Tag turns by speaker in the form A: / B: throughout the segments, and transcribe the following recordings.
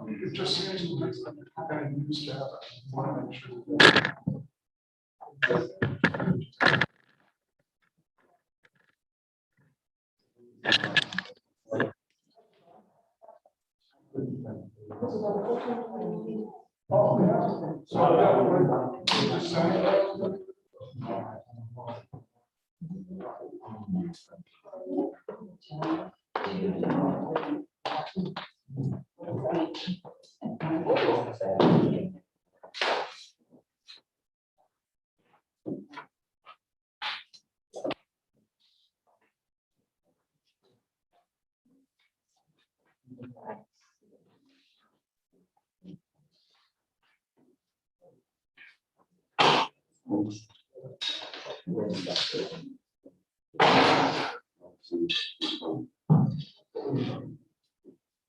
A: It just seems to me that we're kind of used to have it. I want to make sure. Oh, yeah. So that would just saying.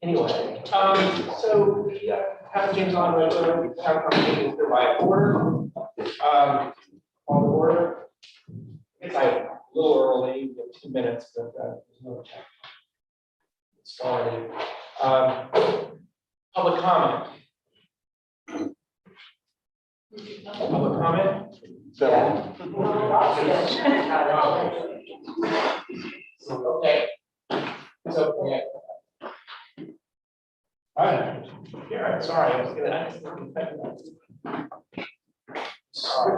B: Anyway, so we have James on regular, have conversations here by order. On the order, it's like a little early, we have 2 minutes, but there's no check. Started. Public comment. Public comment? Okay. So, yeah.
A: Hi.
B: Yeah, sorry, I was gonna. Sorry.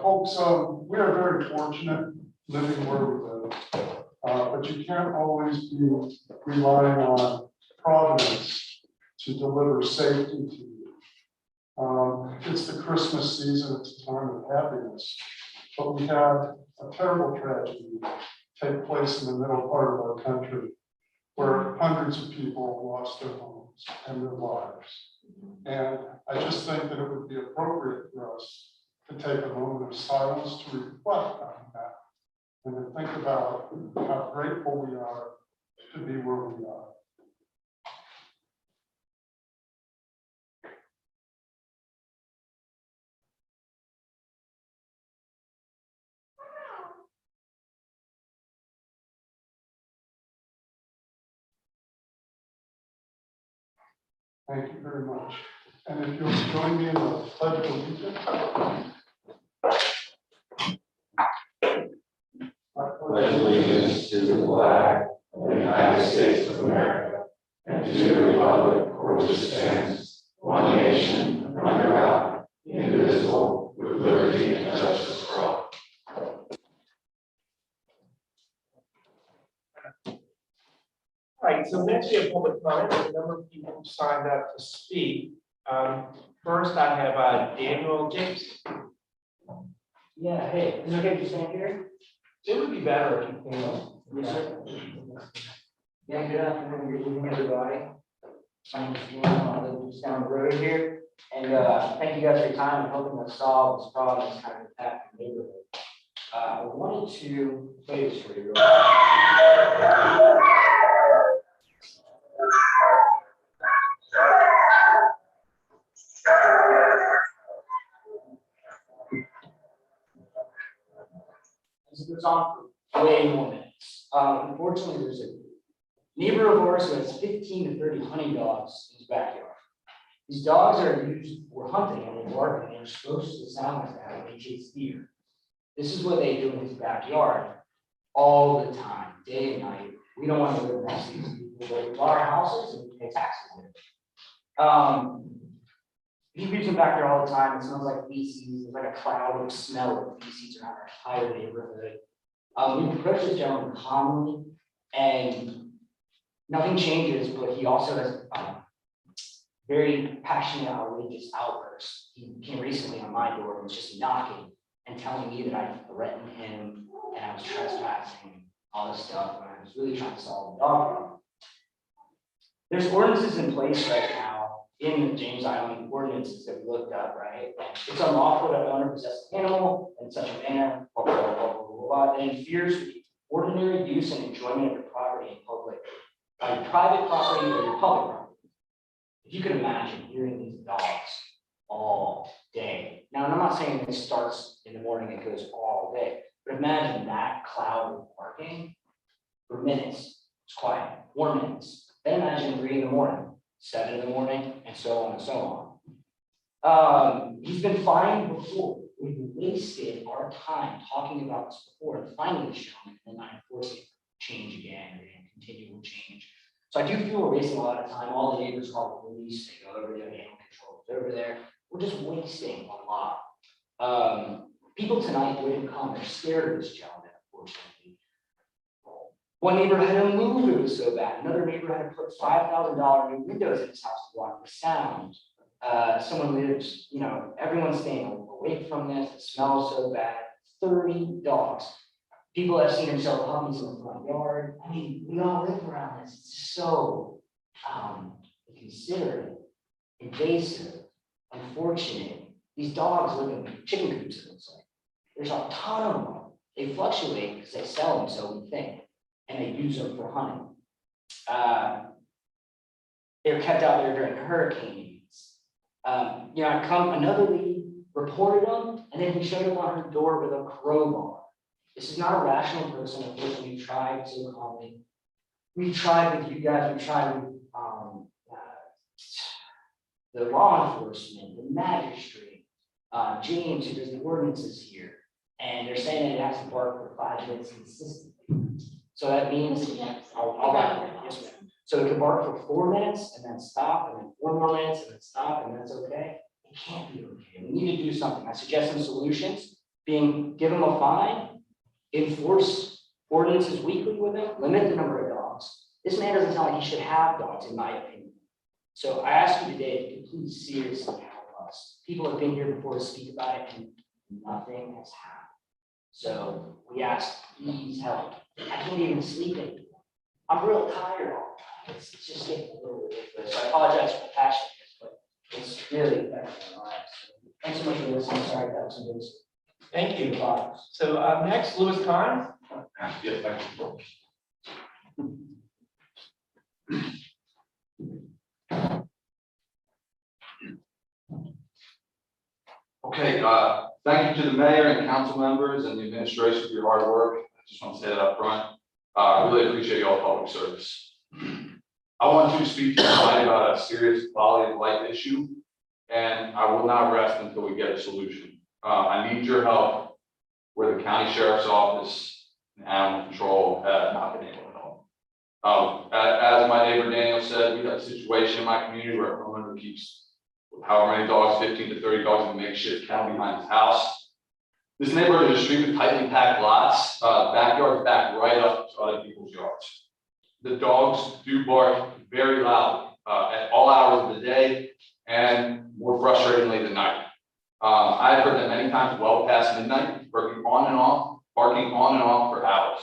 A: Folks, we are very fortunate living where we live, but you can't always be relying on Providence to deliver safety to you. It's the Christmas season, it's a time of happiness, but we had a terrible tragedy take place in the middle part of our country where hundreds of people lost their homes and their lives. And I just think that it would be appropriate for us to take a moment of silence to reflect on that and to think about how grateful we are to be where we are. Thank you very much. And if you'll join me in the pledge of allegiance.
C: I pledge allegiance to the flag of the United States of America and to the republic for which it stands, one nation, under God, indivisible, with liberty and justice for all.
B: All right, so next we have public comment. There's a number of people who signed up to speak. First, I have Daniel James.
D: Yeah, hey, is it okay if you stand here?
B: It would be better if you came.
D: Yes, sir. Yeah, good afternoon, good evening, everybody. My name is Daniel, I live just down the road here, and thank you guys for your time and helping us solve this problem that's kind of impacting the neighborhood. I wanted to play this for you. This goes on for way more minutes. Unfortunately, there's a neighbor of ours who has 15 to 30 hunting dogs in his backyard. These dogs are used for hunting and they bark and they're supposed to sound like that when they chase deer. This is what they do in his backyard all the time, day and night. We don't want to live next to these people, but we buy our houses and we pay taxes there. He leaves them back there all the time. It smells like feces. There's like a cloud of smell of feces around our entire neighborhood. We've approached this gentleman commonly, and nothing changes, but he also has very passionate, outrageous outbursts. He came recently on my door and was just knocking and telling me that I threatened him and I was trespassing, all this stuff, when I was really trying to solve the dog problem. There's ordinances in place right now in the James Island ordinances that we looked up, right? It's unlawful to own or possess an animal in such a manner, blah, blah, blah, blah, blah, blah, that interferes with the ordinary use and enjoyment of your property in public, your private property or your public property. If you can imagine hearing these dogs all day. Now, I'm not saying this starts in the morning and goes all day, but imagine that cloud of barking for minutes, It's quiet, 4 minutes. Then imagine 3 in the morning, 7 in the morning, and so on and so on. He's been fined before. We've wasted our time talking about this before and finding this gentleman and not enforcing change again and continual change. So I do feel we're wasting a lot of time. All the neighbors call the police, they go over there, animal control is over there. We're just wasting a lot. People tonight wouldn't come. They're scared of this gentleman, unfortunately. One neighbor had to move, it was so bad. Another neighbor had to put $5,000 new windows in his house to block the sound. Someone lives, everyone's staying away from this. It smells so bad. 30 dogs. People have seen him sell puppies in the front yard. I mean, we all live around this. It's so inconsiderate, invasive, unfortunate. These dogs live in chicken coops, it looks like. There's a ton of them. They fluctuate because they sell them, so we think, and they use them for hunting. They're kept out there during hurricanes. Another lady reported them, and then he showed up on her door with a crowbar. This is not a rational person. Unfortunately, we tried so calmly. We tried with you guys. We tried with the law enforcement, the magistrate, James, who does the ordinances here, and they're saying that it has to bark for 5 minutes consistently. So that means I'll wrap it. Yes, ma'am. So it can bark for 4 minutes and then stop, and then 4 more minutes and then stop, and that's okay. It can't be okay. We need to do something. I suggest some solutions, being give them a fine, enforce ordinances weekly with them, limit the number of dogs. This man doesn't sound like he should have dogs, in my opinion. So I ask you today if you could please seriously help us. People have been here before to speak about it, and nothing has happened. So we ask, please help. I can't even sleep anymore. I'm real tired all the time. It's just getting a little ridiculous. So I apologize for the passionate, but it's really affecting our lives. Thanks so much for listening. Sorry if that was some news.
B: Thank you. So next, Louis Kahn.
C: Yes, thank you. Okay, thank you to the mayor and council members and the administration for your hard work. I just want to say that up front. I really appreciate y'all public service. I want to speak to you tonight about a serious quality of life issue, and I will not rest until we get a solution. I need your help where the county sheriff's office and animal control have not been able to help. As my neighbor Daniel said, we have a situation in my community where a homeowner keeps however many dogs, 15 to 30 dogs in a makeshift kennel behind his house. This neighborhood is extremely tightly packed lots, backyards back right up to other people's yards. The dogs do bark very loud at all hours of the day and more frustratingly than night. I've heard them many times well past midnight, barking on and off for hours.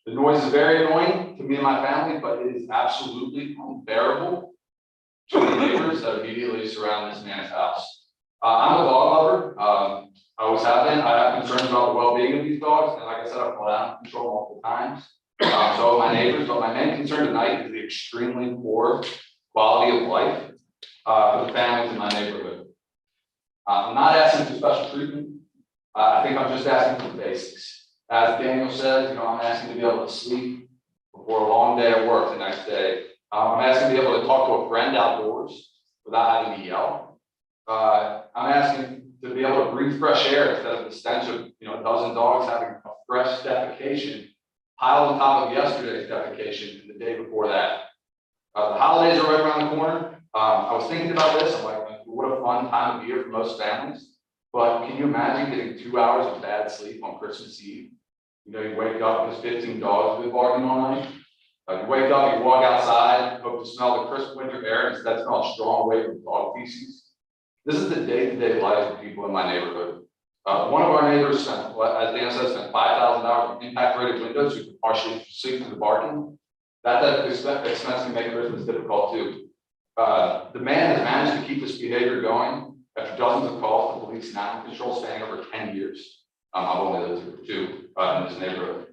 C: The noise is very annoying to me and my family, but it is absolutely unbearable to the neighbors that immediately surround this man's house. I'm a dog lover. I always have been. I have concerns about the well-being of these dogs, and like I said, I've called animal control multiple times. So my neighbors, but my main concern tonight is the extremely poor quality of life for the families in my neighborhood. I'm not asking for special treatment. I think I'm just asking for the basics. As Daniel says, I'm asking to be able to sleep before a long day at work the next day. I'm asking to be able to talk to a friend outdoors without having to yell. I'm asking to be able to breathe fresh air instead of the stench of a dozen dogs having a fresh defecation piled on top of yesterday's defecation and the day before that. The holidays are right around the corner. I was thinking about this. I'm like, what a fun time of year for most families. But can you imagine getting 2 hours of bad sleep on Christmas Eve? You wake up, there's 15 dogs been barking all night. You wake up, you walk outside, hope to smell the crisp winter air, and instead smell a strong wave of dog feces. This is the day-to-day life of people in my neighborhood. One of our neighbors spent, as Dan said, spent $5,000 on impact-rated windows who could partially sleep through the barking. That expense can make Christmas difficult too. The man has managed to keep this behavior going after dozens of calls to police and animal control spanning over 10 years. I've only lived here for 2 in this neighborhood.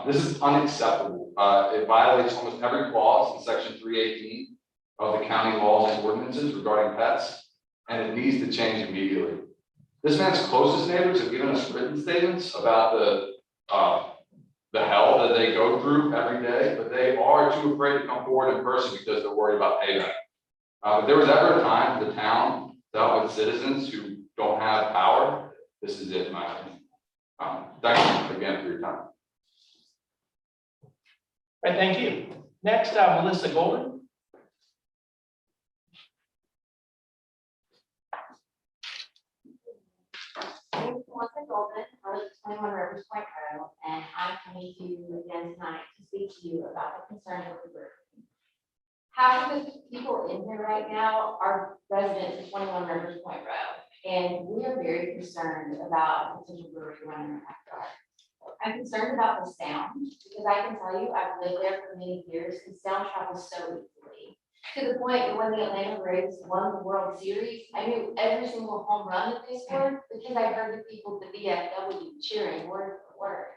C: This is unacceptable. It violates almost every clause in section 318 of the county laws and ordinances regarding pets, and it needs to change immediately. This man's closest neighbors have given us written statements about the the hell that they go through every day, but they are too afraid to come forward in person because they're worried about payback. If there was ever a time the town dealt with citizens who don't have power, this is it, in my opinion. Thank you again for your time.
B: All right, thank you. Next, Melissa Golden.
E: My name is Melissa Golden, I live at 21 Rivers Point Road, and I'm coming to you again tonight to speak to you about the concerns of the group. Half of the people in here right now are residents of 21 Rivers Point Road, and we are very concerned about the potential brewery running in our backyard. I'm concerned about the sound, because I can tell you, I've lived there for many years, and sound travels so easily. To the point that when the Atlanta Braves won the World Series, I knew every single home run that they scored because I heard the people at the VFW cheering word for word,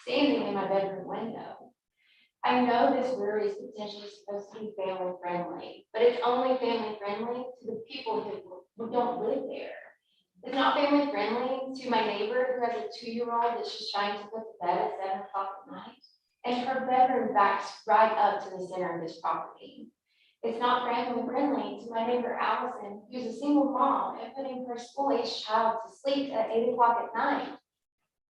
E: standing in my bedroom window. I know this brewery is potentially supposed to be family friendly, but it's only family friendly to the people who don't live there. It's not family friendly to my neighbor who has a 2-year-old that's just trying to put to bed at 7 o'clock at night, and her bedroom backs right up to the center of this property. It's not family friendly to my neighbor Allison, who's a single mom and putting her school-aged child to sleep at 8 o'clock at night.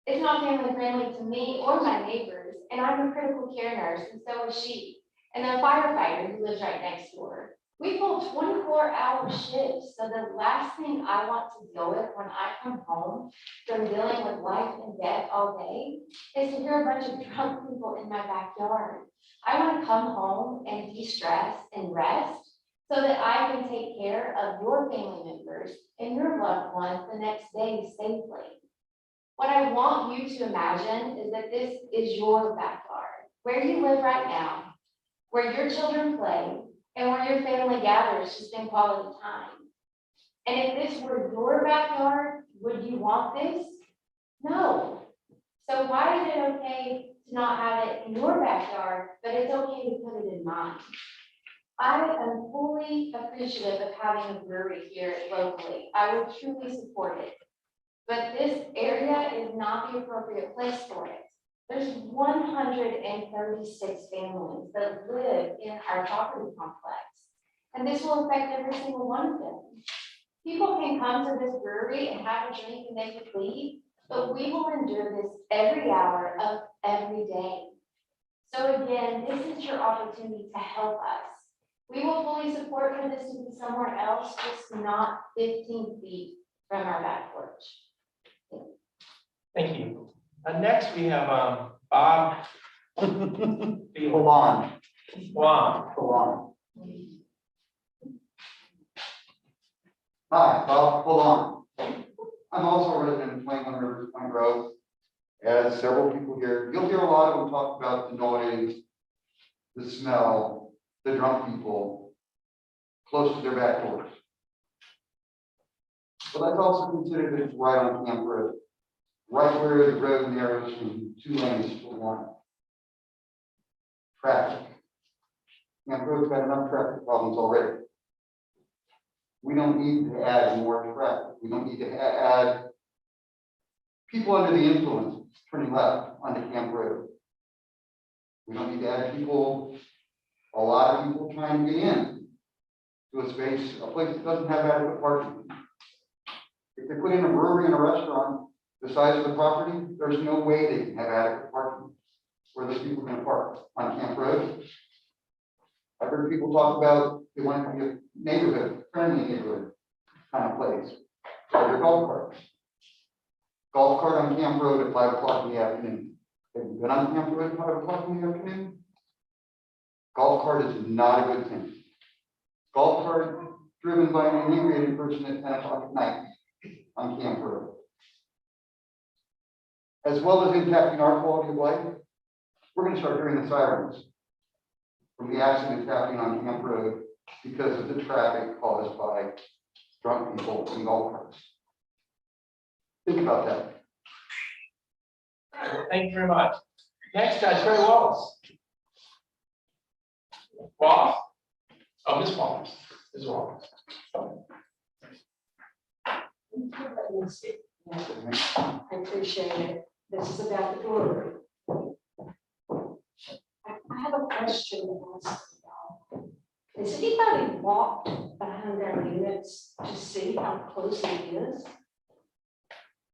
E: It's not family friendly to me or my neighbors, and I'm a critical care nurse, and so is she, and a firefighter who lives right next door. We pull 24-hour shifts, so the last thing I want to deal with when I come home from dealing with life and death all day is to hear a bunch of drunk people in my backyard. I want to come home and de-stress and rest so that I can take care of your family members and your loved ones the next day safely. What I want you to imagine is that this is your backyard, where you live right now, where your children play, and where your family gathers to spend quality time. And if this were your backyard, would you want this? No. So why is it okay to not have it in your backyard, but it's okay to put it in mine? I am fully appreciative of having a brewery here locally. I would truly support it. But this area is not the appropriate place for it. There's 136 families that live in our property complex, and this will affect every single one of them. People can come to this brewery and have a drink and they could leave, but we will endure this every hour of every day. So again, this is your opportunity to help us. We will fully support for this to be somewhere else, just not 15 feet from our back porch.
B: Thank you. Next, we have Bob.
F: Milan.
B: Juan.
F: Hi, Bob Milan. I'm also a resident of 21 Rivers Point Road. As several people here, you'll hear a lot of them talk about the noise, the smell, the drunk people close to their back doors. But let's also consider that it's right on Camp Road, right where the road narrows from 2 lanes to 1. Traffic. Camp Road's got enough traffic problems already. We don't need to add more traffic. We don't need to add people under the influence turning left onto Camp Road. We don't need to add people, a lot of people trying to get in to a space, a place that doesn't have adequate parking. If they put in a brewery and a restaurant the size of the property, there's no way they can have adequate parking where those people are going to park on Camp Road. I've heard people talk about they want to be a neighborhood, friendly neighborhood kind of place. So their golf carts. Golf cart on Camp Road at 5 o'clock in the afternoon. Have you been on Camp Road at 5 o'clock in the afternoon? Golf cart is not a good thing. Golf cart driven by an inebriated person at 10 o'clock at night on Camp Road. As well as impacting our quality of life, we're going to start hearing the sirens from the accidents happening on Camp Road because of the traffic caused by drunk people in golf carts. Think about that.
B: Thank you very much. Next, Terry Wallace. Wallace? Oh, Ms. Wallace. Ms. Wallace.
G: I appreciate it. This is about the brewery. have a question to ask y'all. Has anybody walked behind their units to see how close it is?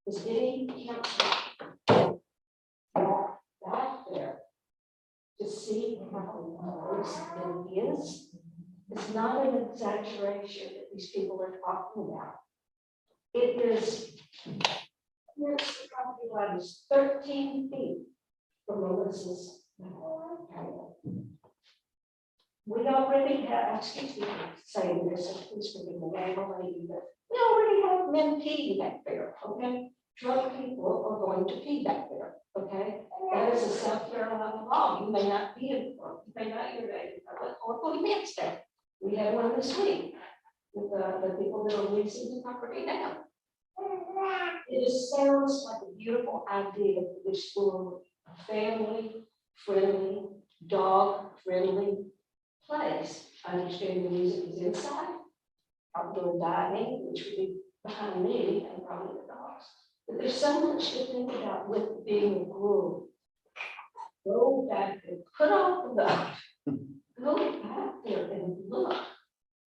G: Is any council walk back there to see how close it is? It's not an exaggeration that these people are talking about. It is, here's the property line is 13 feet from Melissa's patio. We already have, excuse me for saying this, and please forgive me, I'm a lady, but we already have men peeing back there, okay? Drunk people are going to pee back there, okay? That is a South Carolina law. You may not be in, you may not urinate, or put events there. We had one this week with the people that are leasing the property now. It just sounds like a beautiful idea for this school, a family-friendly, dog-friendly place. I understand the music is inside, outdoor dining, which would be behind me and probably the dogs. But there's so much to think about with being a group. Go back and put off the dog. Go back there and look.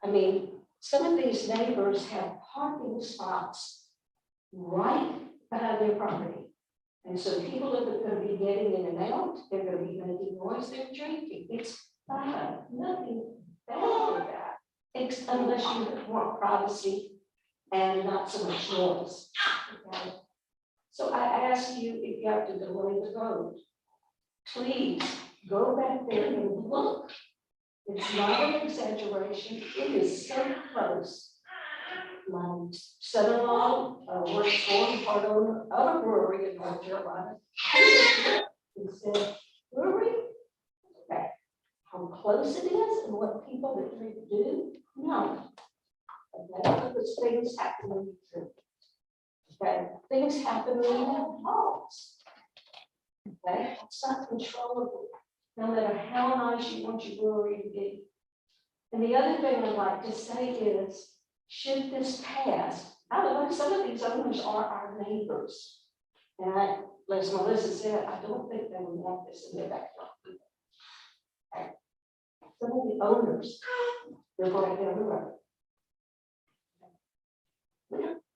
G: I mean, some of these neighbors have parking spots right behind their property. And so people are going to be getting in and out, they're going to be making noise, they're drinking. It's fine, nothing bad with that. Unless you want privacy and not so much noise. Okay? So I ask you, if you have to delay the road, please go back there and look. It's not an exaggeration, it is so close. My son-in-law works for and part owner of a brewery in North Carolina. He said, brewery? Okay. How close it is and what people are trying to do? No. Okay, because things happen when you drink. Okay, things happen when you have dogs. Okay, it's not controllable. No matter how nice you want your brewery to be. And the other thing I'd like to say is, should this pass, I don't know, some of these owners are our neighbors. And as Melissa said, I don't think they would want this in their backyard. Okay. Some of the owners, they're right down the road.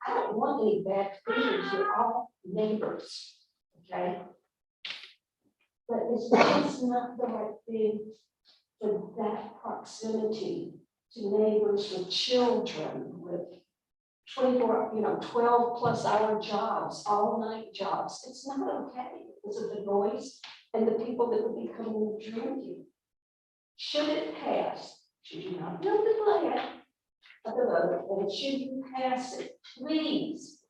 G: I don't want any bad feelings, we're all neighbors, okay? But it's just not the right thing for that proximity to neighbors with children, with 24, 12 plus hour jobs, all night jobs. It's not okay because of the noise and the people that would be coming and drinking. Should it pass, should you not be able to delay it, and should you pass it, please,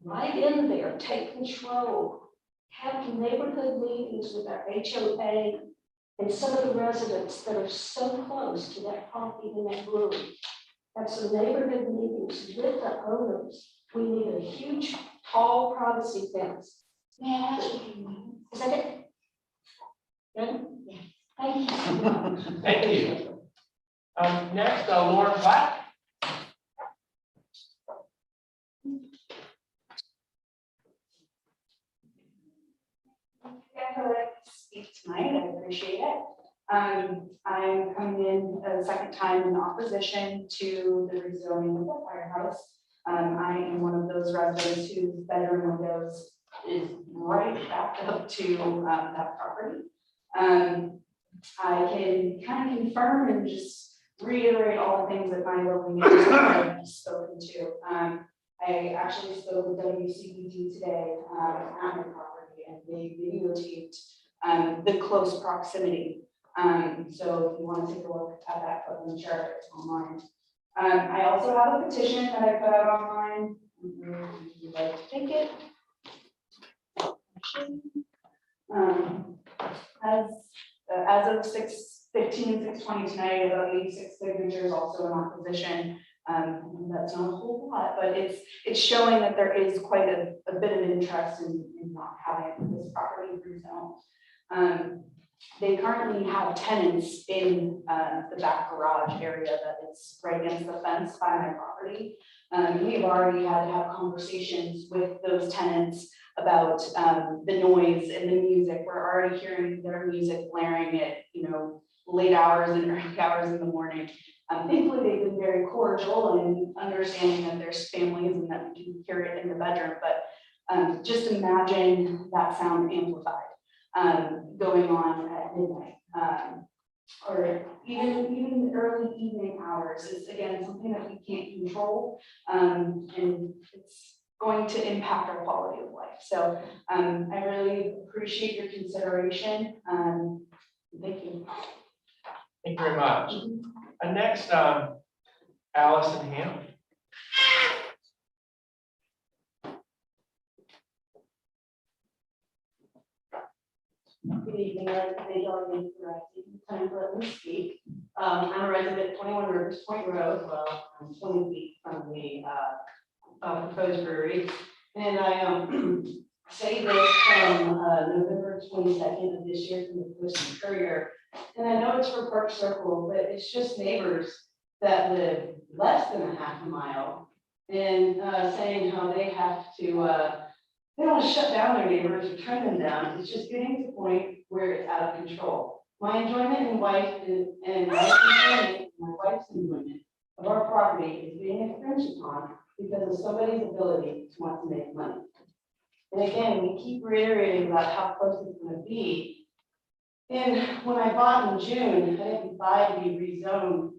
G: right in there, take control. Have neighborhood meetings with our HOA and some of the residents that are so close to that parking and that brewery. Have some neighborhood meetings with the owners. We need a huge, tall privacy fence. Yeah, is that it? Good? Yeah. Thank you so much.
B: Thank you. Next, Lauren Black.
H: Speak tonight, I appreciate it. I'm coming in a second time in opposition to the rezoning of the firehouse. I am one of those residents whose bedroom windows is right back up to that property. I can kind of confirm and just reiterate all the things that my lovely neighbors have spoken to. I actually spoke with WCBT today at my property, and they videotaped the close proximity. So if you want to take a look at that, put in the chart, it's online. I also have a petition that I put out online. If you'd like to take it. As of 6/15/6/20 tonight, about 86 signatures also in opposition. That's not a whole lot, but it's showing that there is quite a bit of interest in not having this property rezoned. They currently have tenants in the back garage area that is right against the fence by my property. We've already had to have conversations with those tenants about the noise and the music. We're already hearing their music blaring at, late hours and early hours in the morning. Thankfully, they've been very cordial and understanding that there's families and that we can hear it in the bedroom, but just imagine that sound amplified going on at midnight. Or even early evening hours is again something that we can't control, and it's going to impact our quality of life. So I really appreciate your consideration. Thank you.
B: Thank you very much. Next, Allison Ham.
I: Good evening, I'd like to thank all of you for taking the time to let me speak. I'm a resident of 21 Rivers Point Road, well, I'm 20 feet from the proposed brewery. And I say this from November 22nd of this year from the Post and Courier. And I know it's for Park Circle, but it's just neighbors that live less than a half a mile and saying how they have to they don't want to shut down their neighbors or turn them down. It's just getting to the point where it's out of control. My enjoyment in life and my wife's enjoyment of our property is being infringed upon because of somebody's ability to want to make money. And again, we keep reiterating about how close it's going to be. And when I bought in June, I didn't buy to be rezoned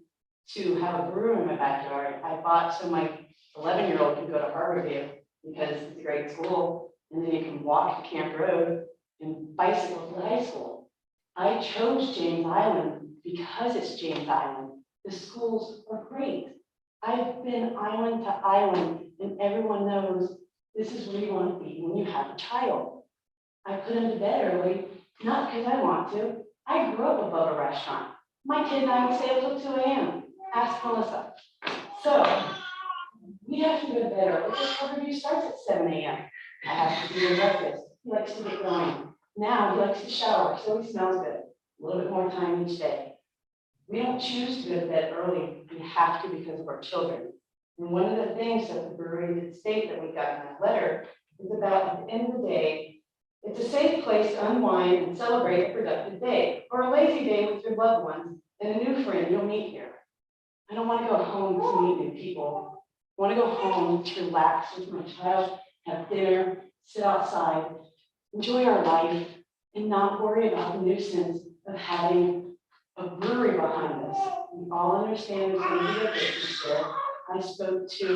I: to have a brewery in my backyard. I bought so my 11-year-old could go to Harborview because it's a great school. And then you can walk to Camp Road and bicycle to the high school. I chose James Island because it's James Island. The schools are great. I've been island to island, and everyone knows this is where you want to be when you have a child. I put him to bed early, not because I want to. I grew up above a restaurant. My kid and I would stay up till 2 a.m. Ask Melissa. So we have to go to bed early. This Harborview starts at 7 a.m. I have to do breakfast. He likes to get going. Now he likes to shower, so he smells good. A little bit more time each day. We don't choose to go to bed early. We have to because of our children. And one of the things that the brewery did state that we got in that letter is about at the end of the day, it's a safe place to unwind and celebrate a productive day or a lazy day with your loved ones and a new friend you'll meet here. I don't want to go home to meet new people. I want to go home to relax with my child, have dinner, sit outside, enjoy our life, and not worry about the nuisance of having a brewery behind us. We all understand there's going to be a business there. I spoke to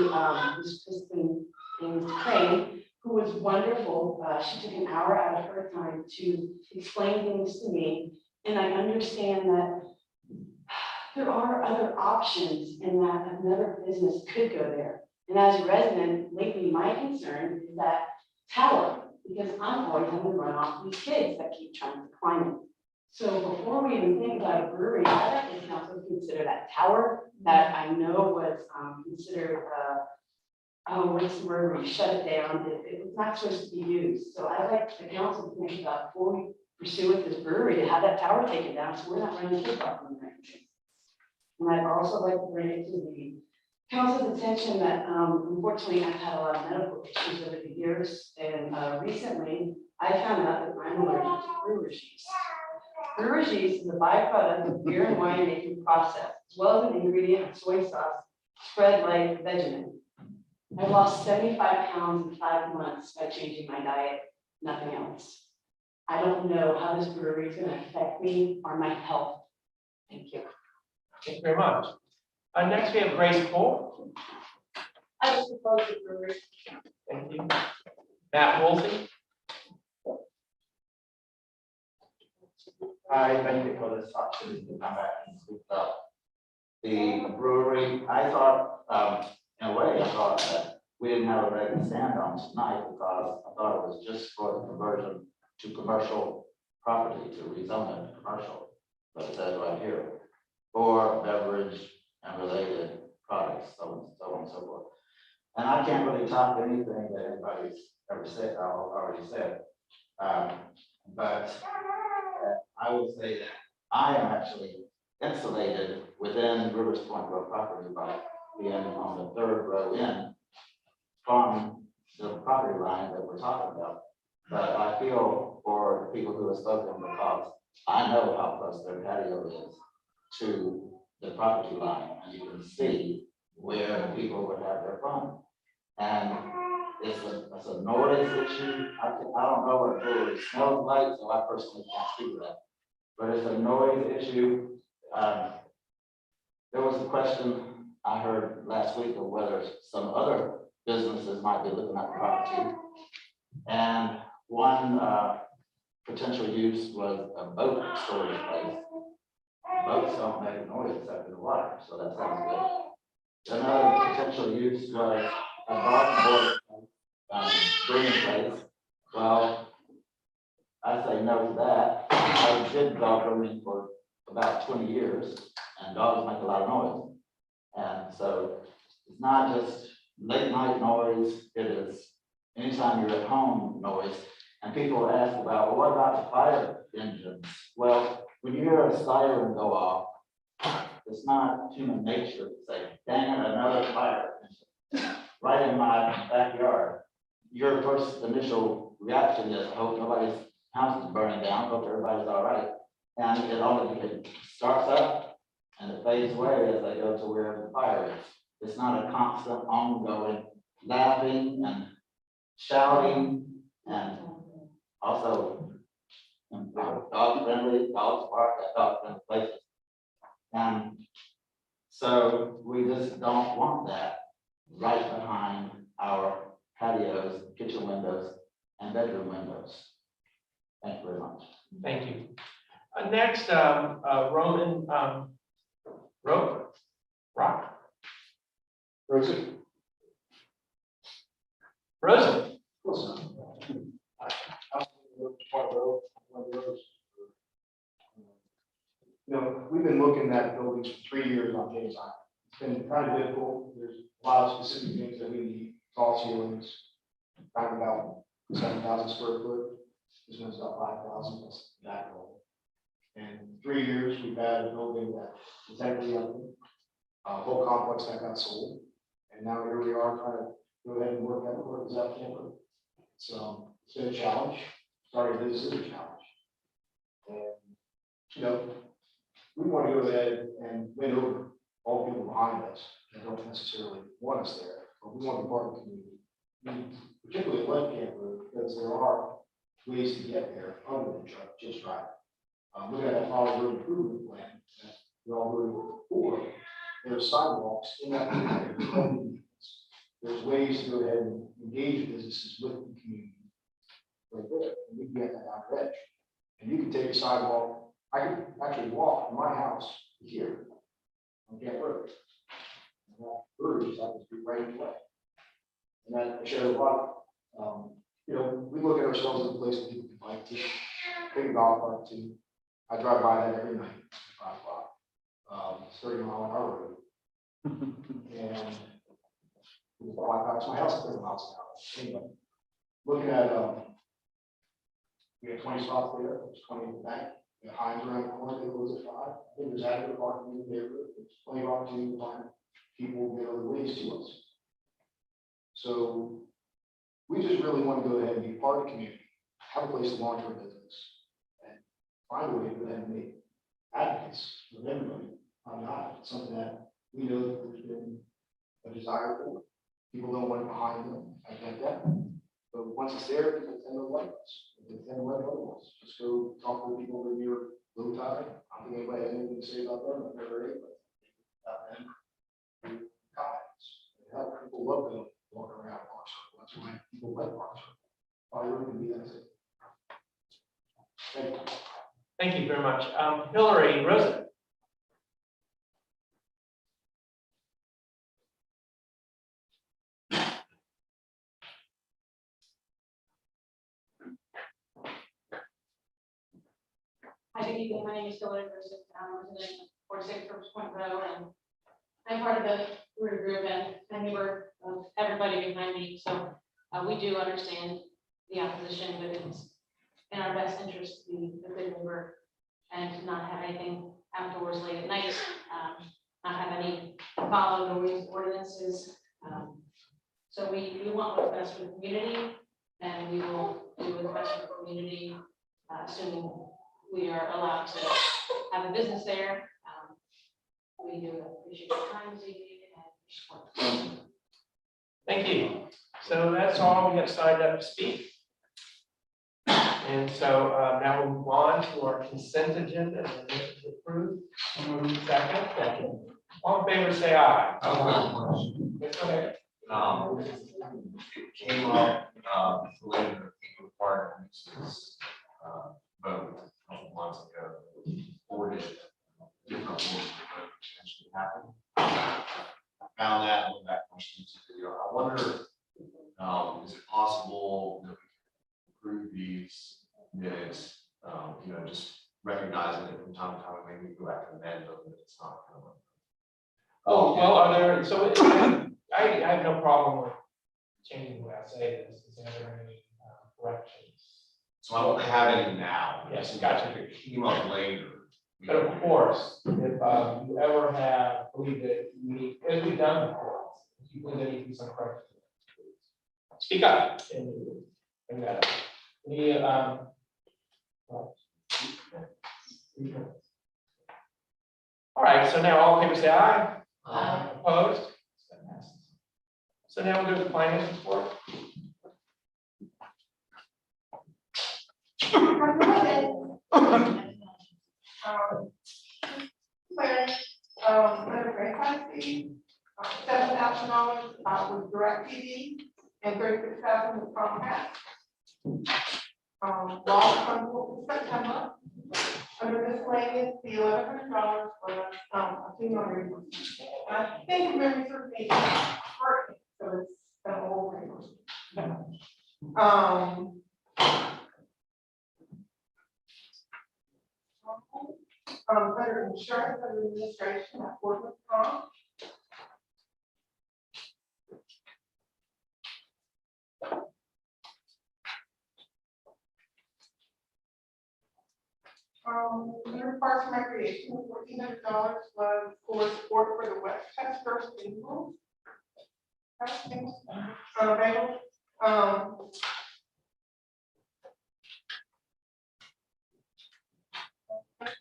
I: this person named Crane, who was wonderful. She took an hour out of her time to explain things to me, and I understand that there are other options and that another business could go there. And as a resident, lately my concern is that tower, because I'm always having to run off these kids that keep trying to climb it. So before we even think about a brewery, I'd like the council to consider that tower that I know was considered, what's the word, where you shut it down, it was not supposed to be used. So I'd like the council to think about before we pursue with this brewery to have that tower taken down so we're not running kids off on the range. And I'd also like to bring it to the council's attention that unfortunately I've had a lot of medical issues over the years, and recently I found out that I'm allergic to brewer's yeast. Brewer's yeast is a byproduct of beer and wine making process, as well as an ingredient of soy sauce spread like Vegemite. I've lost 75 pounds in 5 months by changing my diet, nothing else. I don't know how this brewery is going to affect me or my health. Thank you.
B: Thank you very much. Next, we have Grace Cole.
I: I just proposed the brewery.
B: Thank you. Matt Wolsey.
C: I thank you for this opportunity to come back and speak about the brewery. I thought, in a way, I thought that we didn't have a leg to stand on tonight because I thought it was just for the conversion to commercial property, to rezone it to commercial. But it says right here, for beverage and related products, so on and so forth. And I can't really top anything that anybody's ever said, already said. But I will say that I am actually insulated within Rivers Point Road property by being on the third row in from the property line that we're talking about. But I feel for the people who have spoken because I know how close their patio is to the property line, and you can see where the people would have their fun. And it's a noise issue. I don't know what it really smells like, so I personally can't speak to that. But it's a noise issue. There was a question I heard last week of whether some other businesses might be looking at the property. And one potential use was a boat storage place. Boats don't make a noise except in the water, so that sounds good. Another potential use was a dog board grooming place. Well, I say no to that. I did dog grooming for about 20 years, and dogs make a lot of noise. And so it's not just late night noise, it is anytime you're at home noise. And people ask about, well, what about the fire engines? Well, when you hear a siren go off, it's not human nature to say, dang it, another fire engine right in my backyard. Your first initial reaction is, I hope nobody's house is burning down, hope everybody's all right. And it starts up and it fades away as they go to wherever the fire is. It's not a constant ongoing laughing and shouting, and also dog friendly, dogs bark at dog friendly places. And so we just don't want that right behind our patios, kitchen windows, and bedroom windows. Thank you very much.
B: Thank you. Next, Roman, Rock.
A: Rosie?
B: Rosie.
J: You know, we've been looking at buildings for 3 years on James Island. It's been kind of difficult. There's a lot of specific things that we need, tall ceilings, talking about 7,000 square foot. This one's about 5,000, plus that building. And 3 years, we've had a building that was empty, a whole complex that got sold. And now here we are trying to go ahead and work this out camper. So it's been a challenge. Starting this is a challenge. And, you know, we want to go ahead and win over all the people behind us that don't necessarily want us there, but we want to be part of the community. We particularly like camper because there are ways to get there other than just driving. Looking at that Hollywood road improvement plan that we all voted for, there's sidewalks in that community. There's ways to go ahead and engage businesses with the community. Right there, and we can get that out of edge. And you can take a sidewalk. I can actually walk from my house to here on Camp Road. And that road just happens to be right in the way. And that shows a lot. You know, we look at ourselves as a place where people can bike to, take a golf cart to. I drive by that every night at 5 o'clock. It's 30 mile an hour road. And we walk out to my house at 30 miles an hour. Anyway, looking at we have 20 spots there, there's 20 in the back. The Heinz around the corner, they close at 5. I think there's adequate parking in the neighborhood. There's plenty of opportunity to find people who get other ways to us. So we just really want to go ahead and be part of the community, have a place to launch our business, and find a way to go ahead and make advocates with everybody on the island. It's something that we know that there's been a desire for. People don't want it behind them. I get that. But once it's there, people tend to like us. They tend to like otherwise. Just go talk to the people that you're low tide. I don't think anybody has anything to say about them. I've never heard anybody about them. Comments. People love them walking around Park Circle. That's why people like Park Circle. I really can be that same. Thank you.
B: Thank you very much. Hillary Rosen.
I: Hi, good evening. My name is Hillary Rosen. I'm a resident of 46 Rivers Point Road, and I'm part of the Rooter Group and a neighbor of everybody behind me. So we do understand the opposition, but it's in our best interest to be a good neighbor and to not have anything outdoors late at night, not have any follow noise ordinances. So we want what's best for the community, and we will do what's best for the community, assuming we are allowed to have a business there. We do appreciate your time this evening and your support.
B: Thank you. So that's all we have signed up to speak. And so now we'll move on to our consent agenda. And this is approved. Second. All in favor, say aye. Yes, go ahead.
C: It came up, later, the requirements, vote a couple months ago, or did different rules that potentially happen. Found that, went back, watched the video. I wonder, is it possible that we can improve these minutes, just recognizing it from time to time, and maybe go back and amend them, that it's not kind of.
B: Oh, well, are there, so I have no problem with changing the way I say this. Is there any corrections?
C: So I don't have any now.
B: Yes, gotcha.
C: If it came up later. we
B: But of
C: can-
B: course, if you ever have, believe that you need, as we've done before, if you believe there needs to be some corrections, speak up and bring that up. Any, all right, so now all in favor say aye. Opposed? That passes. So now we'll do the finance report.
K: Under franchise fee, $7,000 with DirecTV and $36,000 with Comcast. Law comes in September. Under miscellaneous, the $1,100 was a FEMA reimbursement. I think memory serves me correct, so it's an old reimbursement. Under insurance and administration at Portland Comp. Under Parks and Recreation, $1,400 was for support for the Westchester Steamboat. Unavailable.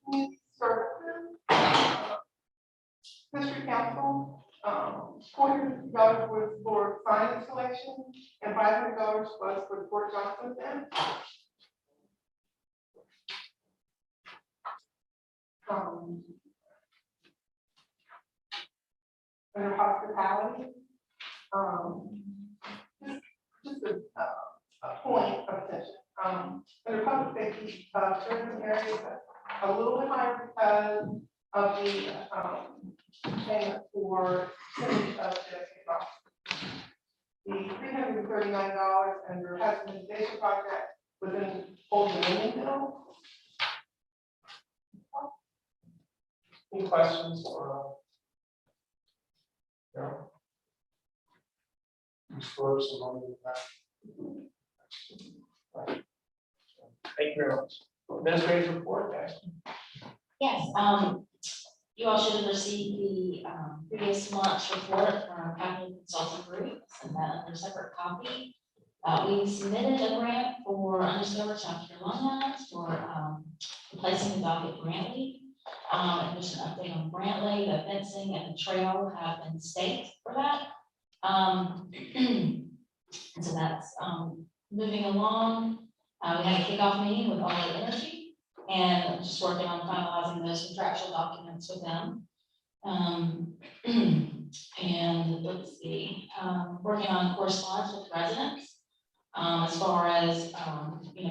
K: Community services. History Council, $400 was for sign installation and $500 was for the Fort Johnson event. Under hospitality, just a point of attention. Under public safety, certain areas a little bit higher because of the payment for city of the $339 under customization project within Old Dominion Bill.
B: Any questions for? No?
A: First, along with that.
B: Thank you very much. Administrative report, Ashton.
L: Yes, you all should have received the previous month's report from our capital consulting group, and that under separate copy. We submitted a grant for Untitled Chapter for replacing the docket Brantley. There's an update on Brantley, the fencing and the trail have been staked for that. And so that's moving along. We had a kickoff meeting with All Energy and just working on finalizing those contractual documents with them. And let's see, working on correspondence with residents as far as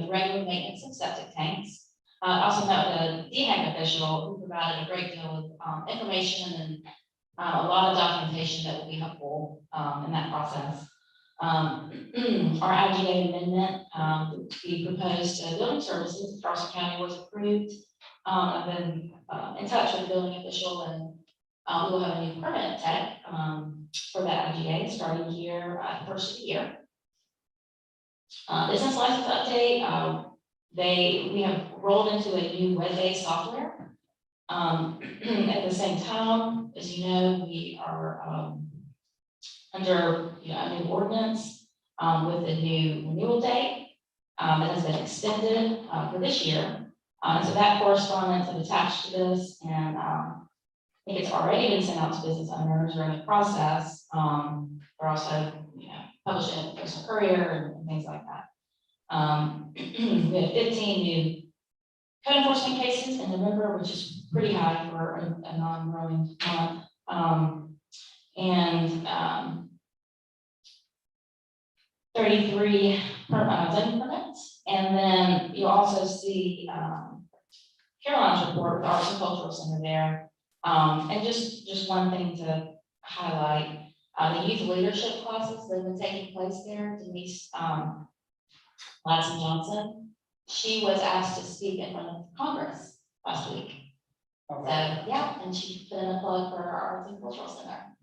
L: regular maintenance of septic tanks. Also met with a DHEC official who provided a great deal of information and a lot of documentation that will be helpful in that process. Our IGA amendment we proposed to building services, Charleston County was approved. I've been in touch with the building official, and we will have a new permanent tech for that IGA starting here at the first of the year. Business license update, we have rolled into a new web-based software. At the same time, as you know, we are under a new ordinance with a new renewal date that has been extended for this year. So that correspondence is attached to this, and I think it's already been sent out to business owners or in the process. We're also, publishing it in the Personal Courier and things like that. We had 15 new code enforcement cases in November, which is pretty high for a non-growing month. And 33 zoning permits. And then you also see Caroline's report with Arts and Cultural Center there. And just one thing to highlight, the youth leadership classes that have been taking place there. Denise Ladson Johnson, she was asked to speak in front of Congress last week. So yeah, and she put in a plug for our Arts and Cultural Center.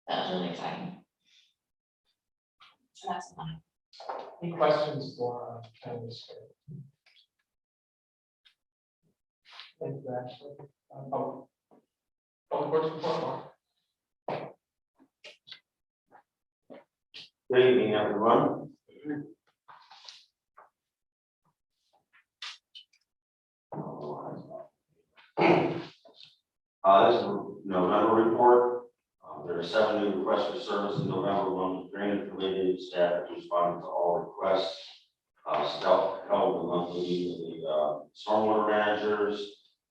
L: That was really exciting. So that's fine.
B: Any questions for Ms. Thank you, Ashley. Public Works report, Mark.
C: Good evening, everyone. This is a November report. There are 7 new requests for service in November. One was granted committee staff responded to all requests. Staff held the monthly meeting of the stormwater managers,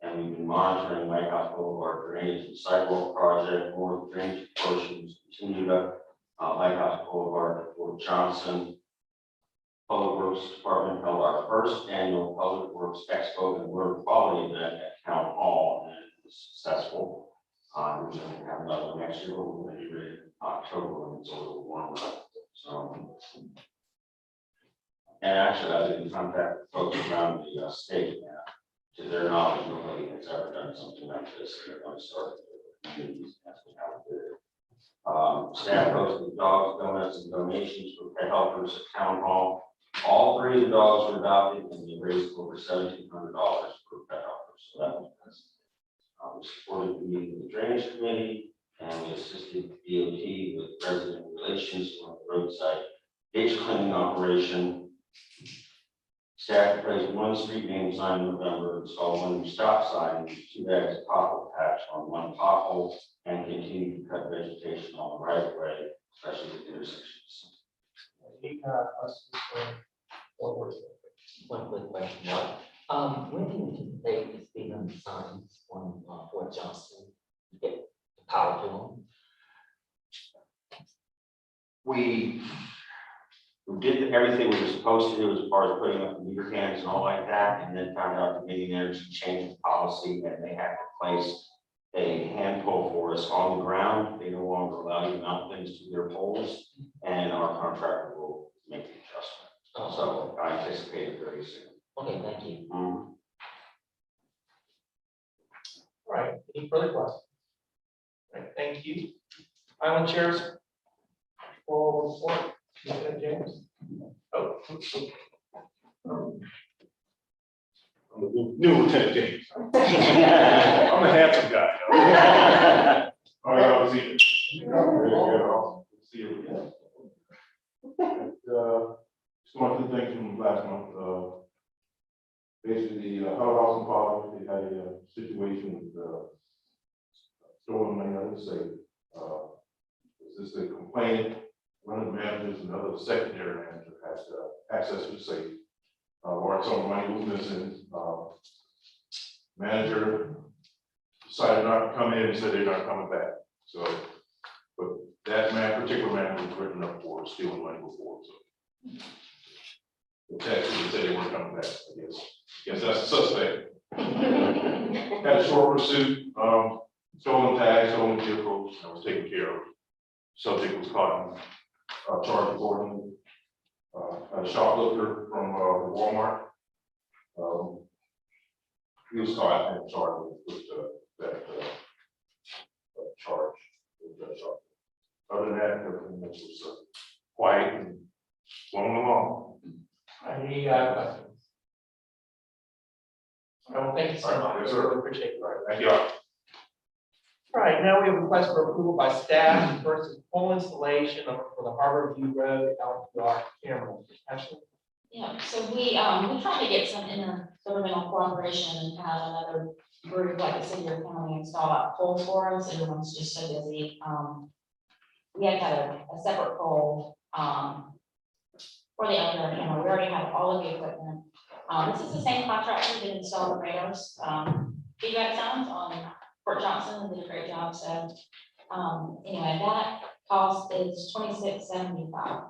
C: and we've been monitoring White House Boulevard drainage and sidewalk project. More drainage portions continued up White House Boulevard to Fort Johnson. Public Works Department held our first annual Public Works Expo and Water Quality event at Town Hall, and it was successful. We're going to have another next year, but we're going to be ready in October when it's a little warmer. So, and actually, I didn't contact folks around the state now. To their knowledge, nobody has ever done something like this. They're going to start with communities. That's how we did it. Staff hosted dogs, donuts, and donations for pet helpers at Town Hall. All 3 of the dogs were adopted, and they raised over $1,700 for pet helpers. So that was nice. We supported the meeting of the Drainage Committee, and we assisted DOT with resident relations on the roadside ditch cleaning operation. Staff replaced 1 street name sign in November, installed 1 new stop sign, 2 bags of pothole patch on 1 pothole, and continued to cut vegetation on the right of way, especially at intersections.
B: Any questions for Works?
M: One quick question, Mark. When do you anticipate this being on the signs on Fort Johnson to get the power to them?
C: We did everything we were supposed to do as far as putting up the meter cans and all like that, and then found out the Dominion Energy changed the policy and they have to place a hand pole for us on the ground. They no longer allow you to mount things to their poles, and our contractor will make the adjustment. So I anticipate it very soon.
M: Okay, thank you.
B: All right, any further questions? All right, thank you. Island chairs. For report, Lieutenant James. Oh.
N: New Lieutenant James. I'm a handsome guy. All right, I'll see you. See you again. Just one of the things from last month, basically, the Huddle House and Father, they had a situation with stolen money out of the safe. Is this a complaint? One of the managers and another secondary manager has access to the safe. Or some money was missing. Manager decided not to come in and said they're not coming back. So, but that particular manager was written up for stealing money before. So the text said they weren't coming back. I guess that's the suspect. Had a short pursuit, stolen tags, stolen vehicles. I was taken care of. Subject was caught and charged accordingly. A shoplifter from Walmart. He was caught and charged with that charge. Other than that, everything else was quiet and flowing along.
B: Any questions? Well, thank you so much.
N: Yes,
B: I
N: sir.
B: really appreciate it.
N: Thank you.
B: All right, now we have a request for approval by staff. First is full installation for the Harbor View Road LPR camera. Ashley?
L: Yeah, so we try to get some intergovernmental cooperation and have another group like the city or county install that pole for us. Everyone's just so busy. We had to have a separate pole, for the other camera. We already have all of the equipment. This is the same contractor that installed the radars. Feedback sounds on Fort Johnson and did a great job. So, anyway, that cost is $26.75.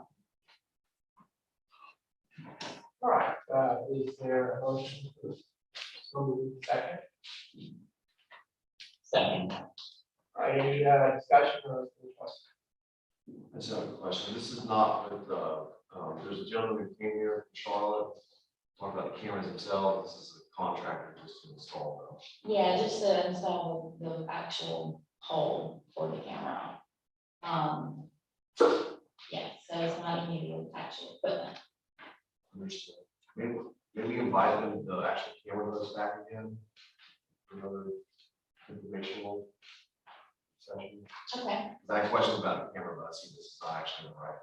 B: All right, is there a motion? So moved. Second.
L: Second.
B: All right, any discussion or request?
C: I just have a question. This is not with, there's a gentleman who came here from Charlotte, talked about the cameras themselves. This is a contractor just to install them.
L: Yeah, just to install the actual pole for the camera. Yeah, so it's not immediate actual equipment.
C: Understood. Maybe we can buy them the actual camera goes back again. For another informational session.
L: Okay.
C: I had questions about the camera, but I see this is not actually right.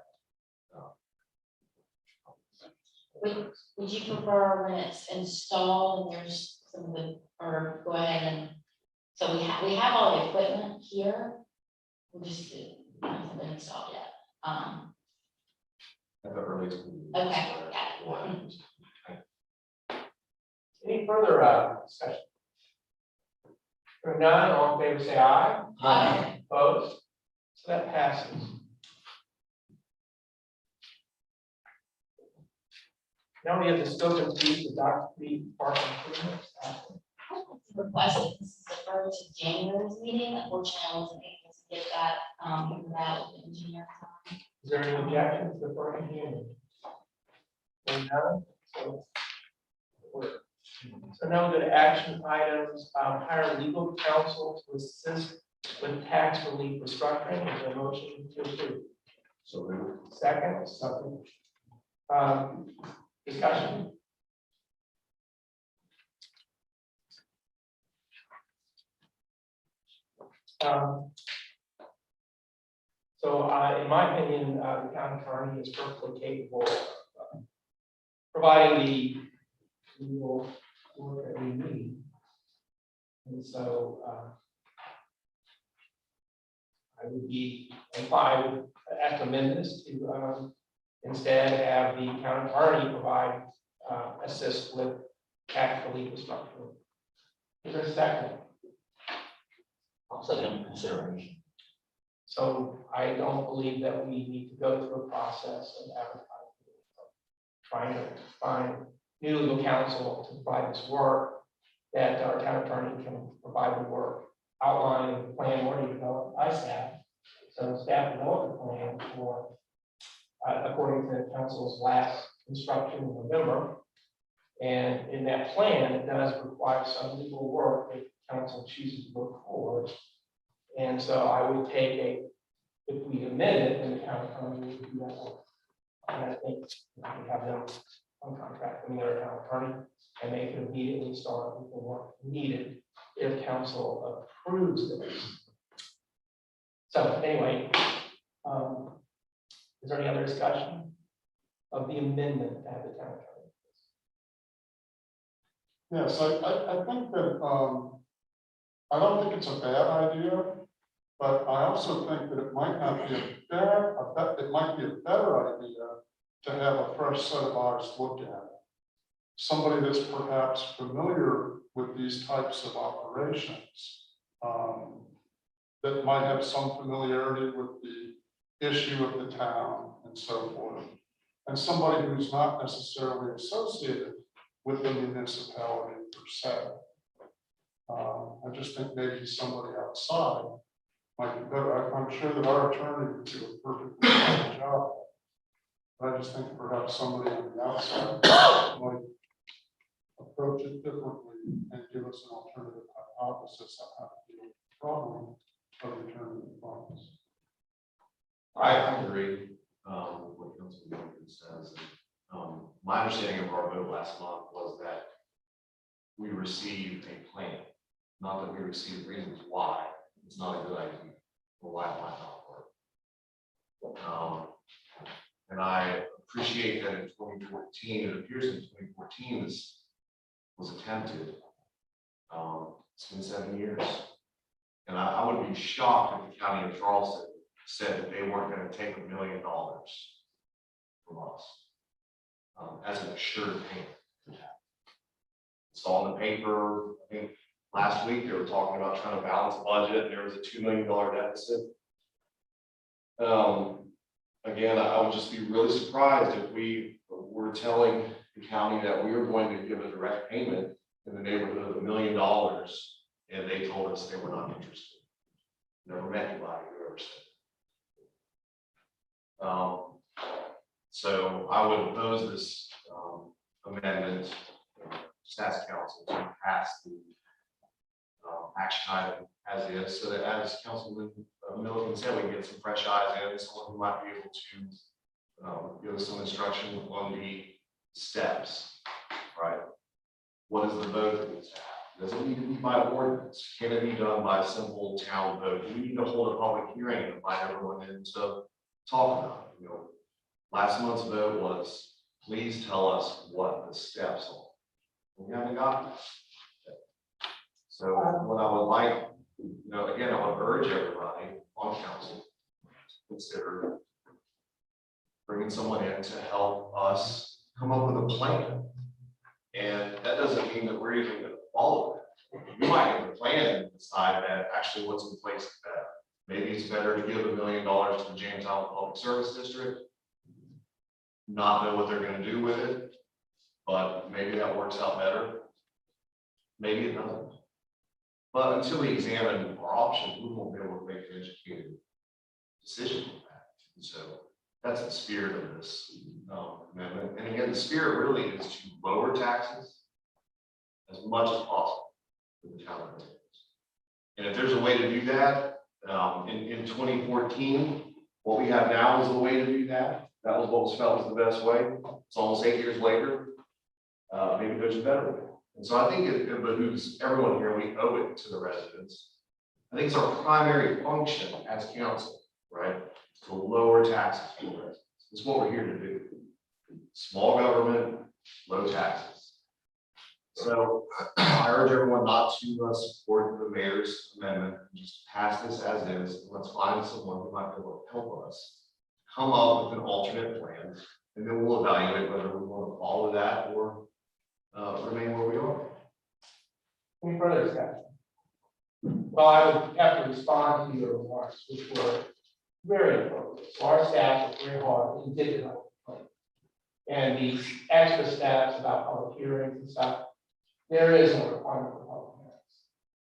L: Would you prefer when it's installed and there's some of the, or go ahead and, so we have all the equipment here. We just haven't been installed yet.
C: At the earliest.
L: Okay, got it.
B: Any further discussion? If none, all in favor say aye.
L: Aye.
B: Opposed? So that passes. Now we have the scope and fees of Dr. Creek Park improvements.
L: Requested, this is deferred to January's meeting. Unfortunately, I wasn't able to get that, with the engineer.
B: Is there any objections to the first hearing? Hearing none, so now we go to action items, hire legal counsel to assist with tax relief restructuring. Is there a motion to approve?
C: So
B: Second. Discussion. In my opinion, the county attorney is perfectly capable of providing the legal work that we need. And so I would be inclined to recommend this to instead have the county attorney provide assist with tax relief restructuring. Is there a second?
M: Also in consideration.
B: So I don't believe that we need to go through a process of advertising. Trying to find new legal counsel to provide this work, that our town attorney can provide the work, outlining the plan already developed by staff. So staff developed the plan for, according to the council's last instruction in November. And in that plan, it does require some legal work if council chooses to move forward. And so I would take if we amend it, then the county attorney would do that work. And I think we have them on contract with their town attorney, and they can immediately start with the work needed if council approves this. So anyway, is there any other discussion of the amendment to have the town attorney?
A: Yes, I think that, I don't think it's a bad idea, but I also think that it might not be it might be a better idea to have a fresh set of eyes look at it. Somebody that's perhaps familiar with these types of operations, that might have some familiarity with the issue of the town and so forth. And somebody who's not necessarily associated with the municipality per se. I just think maybe somebody outside might be better. I'm sure that our attorney would do a perfectly fine job. But I just think perhaps somebody on the outside might approach it differently and give us an alternative hypothesis on how to deal with the problem of returning the funds.
C: I agree with what Councilman Morgan says. My understanding of our vote last month was that we receive a plan. Not that we receive reasons why it's not a good idea or why it might not work. And I appreciate that in 2014, it appears in 2014 this was attempted. It's been 7 years. And I would be shocked if the county of Charleston said that they weren't going to take $1 million from us as an assured payment. It's all in the paper. I think last week they were talking about trying to balance the budget, and there was a $2 million deficit. Again, I would just be really surprised if we were telling the county that we were going to give a direct payment in the neighborhood of $1 million, and they told us they were not interested. Never met anybody who ever said. So I would oppose this amendment, SAS council, to pass the action item as is, so that as Councilman Milliken said, we can get some fresh eyes in, someone who might be able to give us some instruction on the steps, right? What is the vote that needs to happen? Does it need to be by ordinance? Can it be done by simple town vote? Do we need to hold a public hearing and invite everyone in to talk about it? Last month's vote was, please tell us what the steps are. We haven't gotten that. So what I would like, again, I would urge everybody on council to consider bringing someone in to help us come up with a plan. And that doesn't mean that we're even going to follow it. We might have a plan and decide that actually what's in place is better. Maybe it's better to give $1 million to the James Island Public Service District, not know what they're going to do with it, but maybe that works out better. Maybe it doesn't. But until we examine our options, we won't be able to make an educated decision on that. And so that's the spirit of this amendment. And again, the spirit really is to lower taxes as much as possible for the town of James. And if there's a way to do that, in 2014, what we have now is a way to do that. That was what was felt was the best way. It's almost 8 years later. Maybe there's a better way. And so I think it behooves everyone here, we owe it to the residents. I think it's our primary function as council, right? To lower taxes for the residents. That's what we're here to do. Small government, low taxes. So I urge everyone not to support the mayor's amendment. Just pass this as is. Let's find someone who might be able to help us come up with an alternate plan, and then we'll evaluate whether we want to follow that or remain where we are.
B: Any further discussion? Well, I would have to respond to your remarks, which were very appropriate. So our staff worked very hard and did it right. And these extra steps about public hearings and stuff, there is no requirement for public hearings.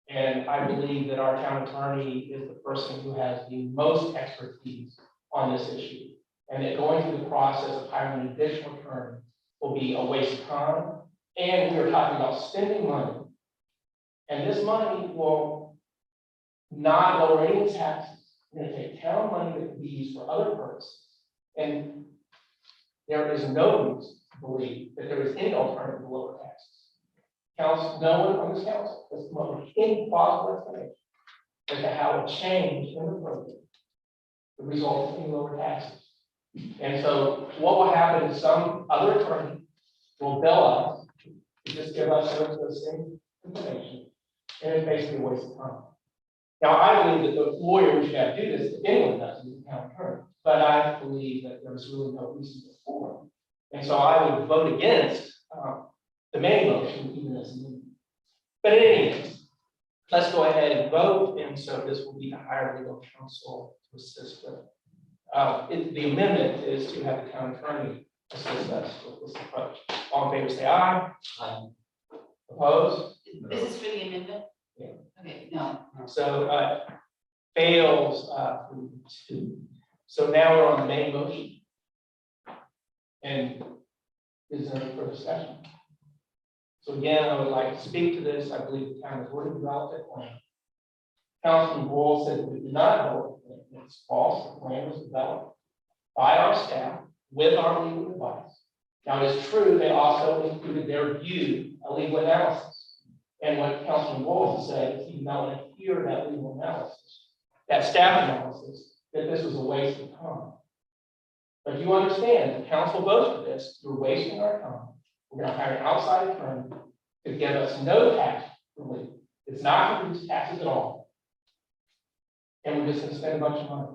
B: And I believe that our town attorney is the person who has the most expertise on this issue. And that going through the process of hiring an additional attorney will be a waste of time. And we are talking about spending money. And this money will not lower any taxes. We're going to take town money that can be used for other purposes. And there is no reason to believe that there is any alternative to lower taxes. Council, no one on this council has come up with any plausible explanation as to how a change in the program would result in lower taxes. And so what will happen is some other attorney will bill us to just give us the same information, and it's basically a waste of time. Now, I believe that the lawyer should have to do this, if anyone does, is the town attorney, but I believe that there's really no reason for it. And so I would vote against the main motion, even as amended. But in any case, let's go ahead and vote, and so this will be to hire legal counsel to assist with. The amendment is to have the town attorney assist us with this approach. All in favor, say aye.
M: Aye.
B: Opposed?
I: This is for the amendment?
B: Yeah.
I: Okay, no.
B: So fails 3-2. So now we're on the main motion. And is there any further discussion? So again, I would like to speak to this. I believe the town has already developed a plan. Councilman Bull said that we did not know it. It's false. The plan was developed by our staff with our legal advice. Now, it is true, they also included their view, a legal analysis. And what Councilman Bowles has said is he did not want to hear that legal analysis, that staff analysis, that this was a waste of time. But you understand, the council votes for this, you're wasting our time. We're gonna hire an outside firm to give us no tax relief. It's not gonna reduce taxes at all. And we're just gonna spend a bunch of money.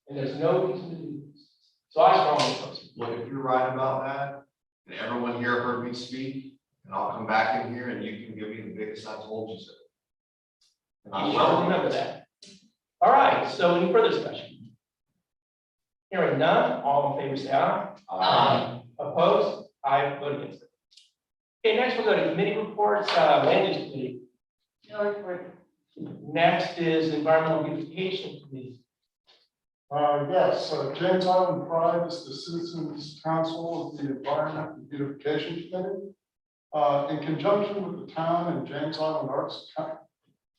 B: And there's no reason to do this. So I strongly oppose it.
J: Look, if you're right about that, and everyone here heard me speak, and I'll come back in here and you can give me the biggest I told you so. And I
B: You shall
J: will.
B: remember that. All right, so any further discussion? Hearing none, all in favor say aye.
L: Aye.
B: Opposed? I vote against it. Okay, next we'll go to committee reports, land use committee.
I: No report.
B: Next is environmental beautification committee.
A: Yes, James Island Pride is the Citizens Council of the Environment and Beautification Committee. In conjunction with the town and James Island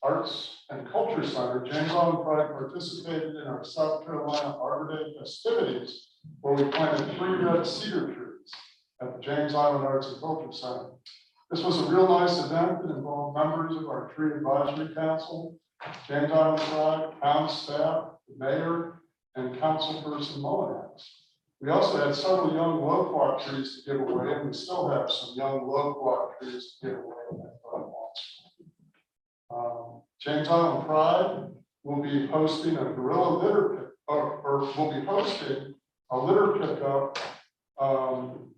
A: Arts and Culture Center, James Island Pride participated in our South Carolina Arbor Day festivities, where we planted 3 red cedar trees at the James Island Arts and Culture Center. This was a real nice event that involved members of our tree advisory council, James Island Pride, town staff, the mayor, and councilperson Mullinex. We also had several young loquat trees to give away, and we still have some young loquat trees to give away in that front lawn. James Island Pride will be hosting a gorilla litter pick, or will be hosting a litter pickup on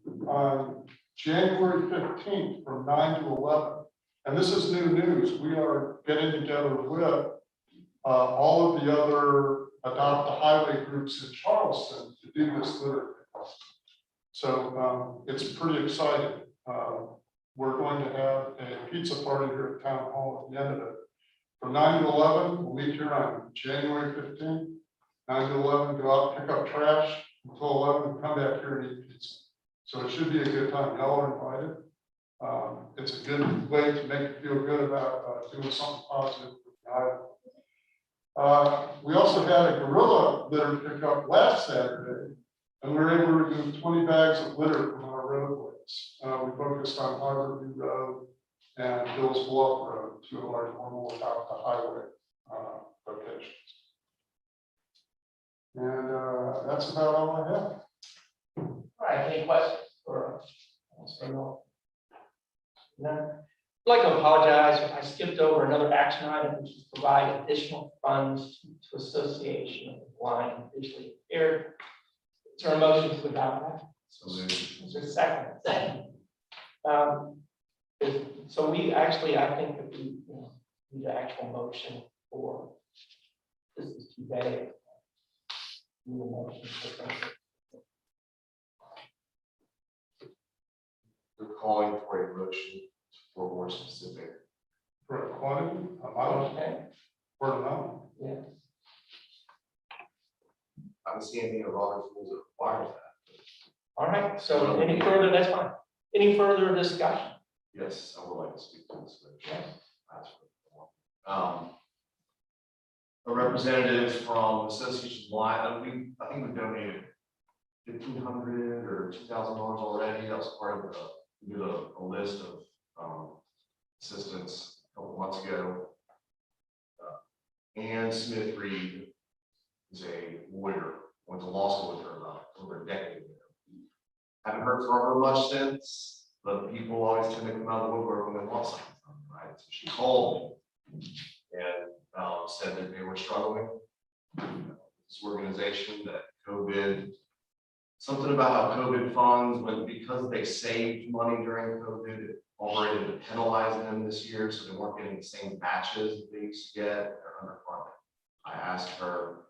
A: January 15th from 9 to 11. And this is new news. We are getting together with all of the other Adopt a Highway groups in Charleston to do this litter pickup. So it's pretty exciting. We're going to have a pizza party here at Town Hall at the end of it. From 9 to 11, we'll meet here on January 15th. 9 to 11, go out, pick up trash until 11, come back here and eat pizza. So it should be a good time. Y'all are invited. It's a good way to make you feel good about doing something positive for the island. We also had a gorilla litter pickup last Saturday, and we were able to remove 20 bags of litter from our roadways. We focused on Harborview Road and Bill's Bluff Road, 2 of our normal Adopt a Highway locations. And that's about all I have.
B: All right, any questions for? No. I'd like to apologize if I skipped over another action item, which is provide additional funds to Association of the Blind and Visually Impaired. Is there a motion to adopt that? Is there a second?
L: Second.
B: So we actually, I think that we need an actual motion for, this is too vague. Need a motion for something.
J: We're calling for a motion for more specific.
A: For a quantity, amount,
B: Okay,
A: for an amount.
B: yeah.
J: I don't see anything in Robert's rules that requires that.
B: All right, so any further, that's fine. Any further discussion?
J: Yes, I would like to speak to this.
B: Yes.
J: A representative from Association of Blind, I think we donated $1,500 or $2,000 already. That was part of the, we did a list of assistants a couple months ago. Ann Smith Reed is a lawyer, went to law school with her about over a decade ago. Haven't heard from her much since, but people always tend to come out of the woodwork when they want something from her, right? So she called me and said that they were struggling. This organization that COVID, something about how COVID funds, when because they saved money during COVID, it already to penalize them this year, so they weren't getting the same batches that they used to get. They're underfunded. I asked her,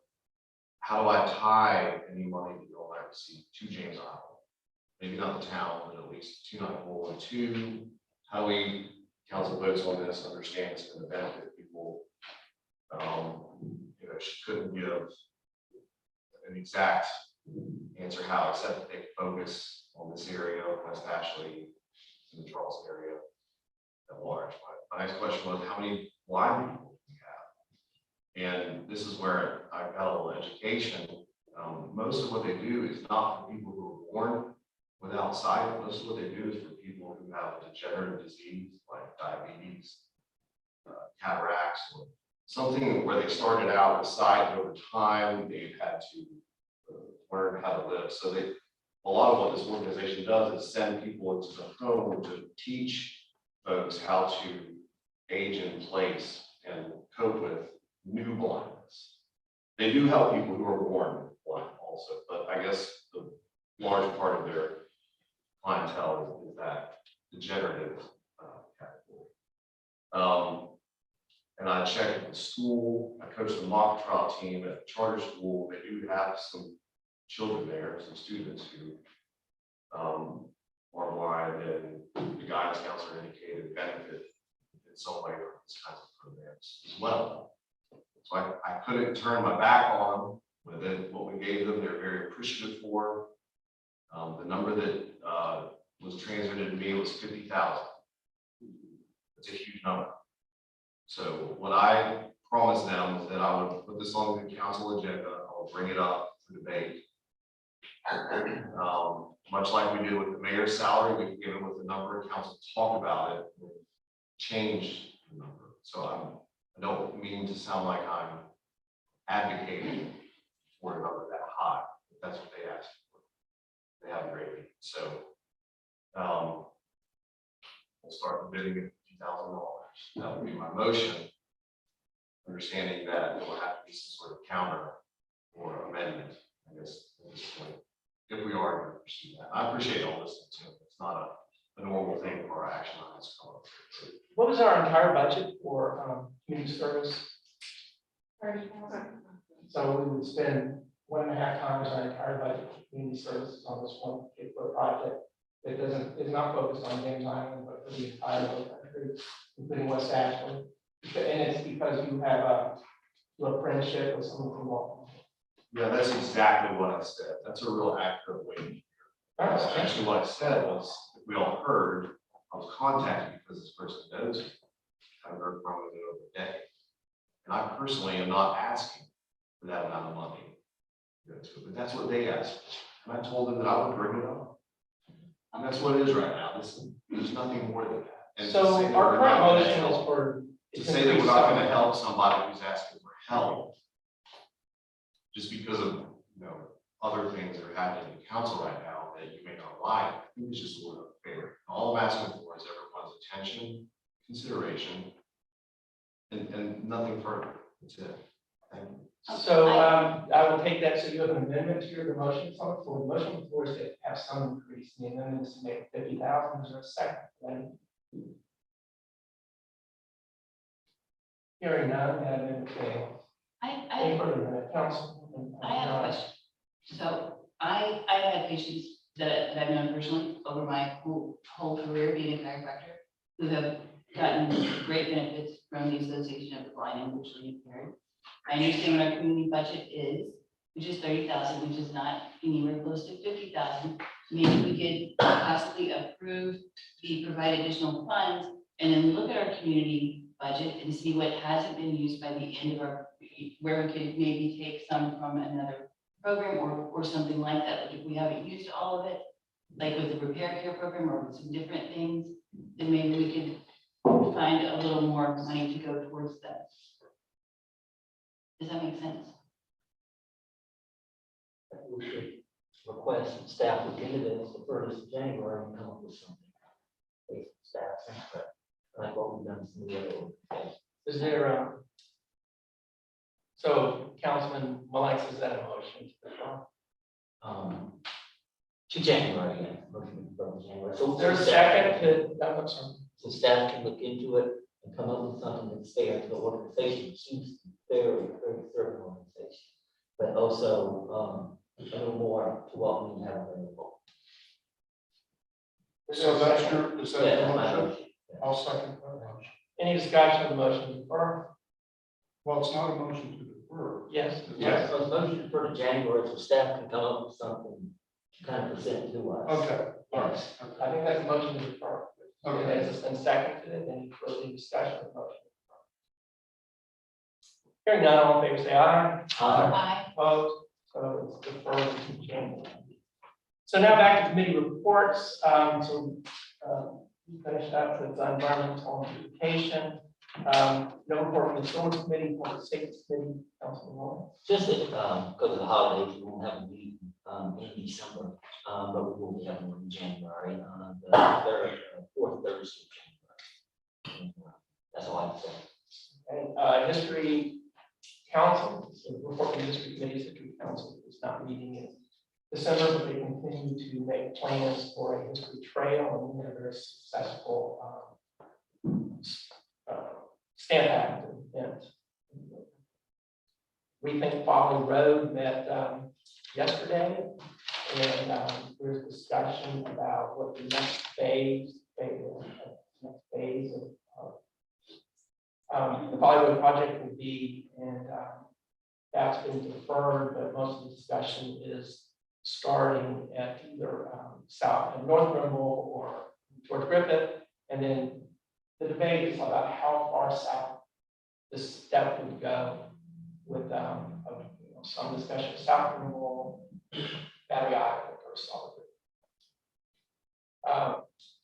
J: how do I tie any money that you'll ever receive to James Island? Maybe not the town, but at least 294 and 2. How do we, council votes on this, understand it's going to benefit people. She couldn't give an exact answer how, except that they could focus on this area, West Ashley, in the Charleston area at large. But my next question was, how many blind people do we have? And this is where I got a little education. Most of what they do is not for people who are born
C: without sight. Most of what they do is for people who have a degenerative disease like diabetes, cataracts, or something where they started out with sight, and over time they've had to learn how to live. So a lot of what this organization does is send people into the home to teach folks how to age in place and cope with new blindness. They do help people who are born blind also, but I guess the large part of their clientele is that degenerative category. And I checked with the school. I coached the mock trial team at the charter school. They do have some children there, some students who are blind, and the guidance counselor indicated benefit in some way from these kinds of programs as well. So I couldn't turn my back on them. But then what we gave them, they're very appreciative for. The number that was transmitted to me was 50,000. It's a huge number. So what I promised them was that I would put this on the council agenda. I will bring it up for debate. Much like we did with the mayor's salary, we can give it with the number of council talk about it, and change the number. So I don't mean to sound like I'm advocating for a number that high, but that's what they asked for. They have a great need. So we'll start the bidding at $50,000. That would be my motion, understanding that there will have to be some sort of counter or amendment, I guess, at this point, if we are going to pursue that. I appreciate all listening to it. It's not a normal thing for our action items to come up.
B: What was our entire budget for community service?
K: 30,000.
B: So we would spend 1.5 times our entire budget for community services on this one particular project. That is not focused on James Island, but for the entire lower country, including West Ashley. And it's because you have a friendship with someone from Walton.
C: Yeah, that's exactly what I said. That's a real accurate way. Actually, what I said was, if we all heard, I was contacted because this person knows me. I've heard from him over the day. And I personally am not asking for that amount of money to go to it, but that's what they asked for. And I told them that I would bring it up. And that's what it is right now. There's nothing more than that. And to
B: So
C: say that
B: our
C: we're
B: current
C: not gonna
B: motion
C: help-
B: is for.
C: To say that we're not going to help somebody who's asking for help just because of, other things that are happening in council right now that you may not like, I think it's just a little unfair. All I'm asking for is everyone's attention, consideration, and nothing further. That's it. Thank you.
B: So I will take that. So you have an amendment to the motion. It's on the floor. The motion on the floor is to have some increase. The amendment is to make 50,000. Is there a second? Then hearing none, that amendment fails. Any further amendment, council?
I: I have a question. So I had patients that I've known personally over my whole career being a chiropractor who have gotten great benefits from the Association of the Blind and Visually Impaired. I understand what our community budget is, which is 30,000, which is not anywhere close to 50,000. Maybe we could possibly approve the provide additional funds, and then we look at our community budget and see what hasn't been used by the end of our, where we could maybe take some from another program or something like that. Like if we haven't used all of it, like with the repair care program or with some different things, then maybe we could find a little more money to go towards that. Does that make sense?
M: We should request some staff look into this the first of January and come up with something. Based on staff, like what we've done some of the other organizations.
B: Is there, so Councilman Malik, is that a motion to the
M: To January, yeah, motion from January. So
B: Is there a second to, I'm sorry.
M: So staff can look into it and come up with something that's fair to the organization. It seems very, very certain organization, but also a little more to what we have available.
A: So that's your, is that
M: Yeah,
A: your
M: that's my
A: motion?
M: motion.
A: I'll second that motion.
B: Any discussion of the motion to defer?
A: Well, it's not a motion to defer.
B: Yes.
M: Yeah, so it's motion for the January, so staff can come up with something to kind of present to us.
A: Okay, all right.
B: I think that's a motion to defer.
A: Okay.
B: Okay, it's been seconded, any further discussion of the motion? Hearing none, all in favor, say aye.
I: Aye.
B: Opposed, so it's deferred to January. So now back to committee reports. We finished up with environmental beautification. No report from the storm committee, for the safety committee, Councilman Moore.
M: Just that, because of the holidays, we won't have a meeting, in December, but we will be having one in January, on the fourth Thursday of January. That's all I have to say.
B: And history council, so the report from the district committee's history council is not meeting in December, but they continue to make plans for a history trail, and we had a very successful stamp act event. We think Folly Road met yesterday, and there's discussion about what the next phase of the Folly Road project will be, and that's been deferred, but most of the discussion is starting at either south and North Grimble or towards Griffith, and then the debate is about how far south this step would go with some discussion of South Grimble, Battery Island, or Solid.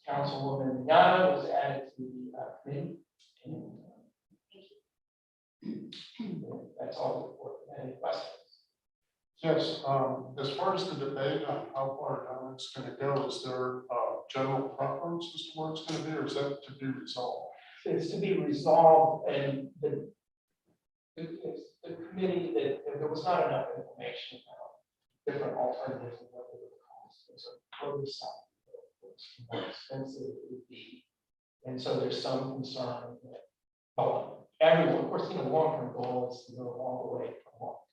B: Councilwoman Yana was added to the committee. And that's all the report. Any questions?
A: Yes, as far as the debate on how far down it's gonna go, is there a general preference as to where it's gonna be, or is that to be resolved?
B: It's to be resolved, and the committee, that there was not enough information about different alternatives and what they would cost. So further south, more expensive it would be. And so there's some concern that everyone, of course, the long-term goal is to go all the way from Walker.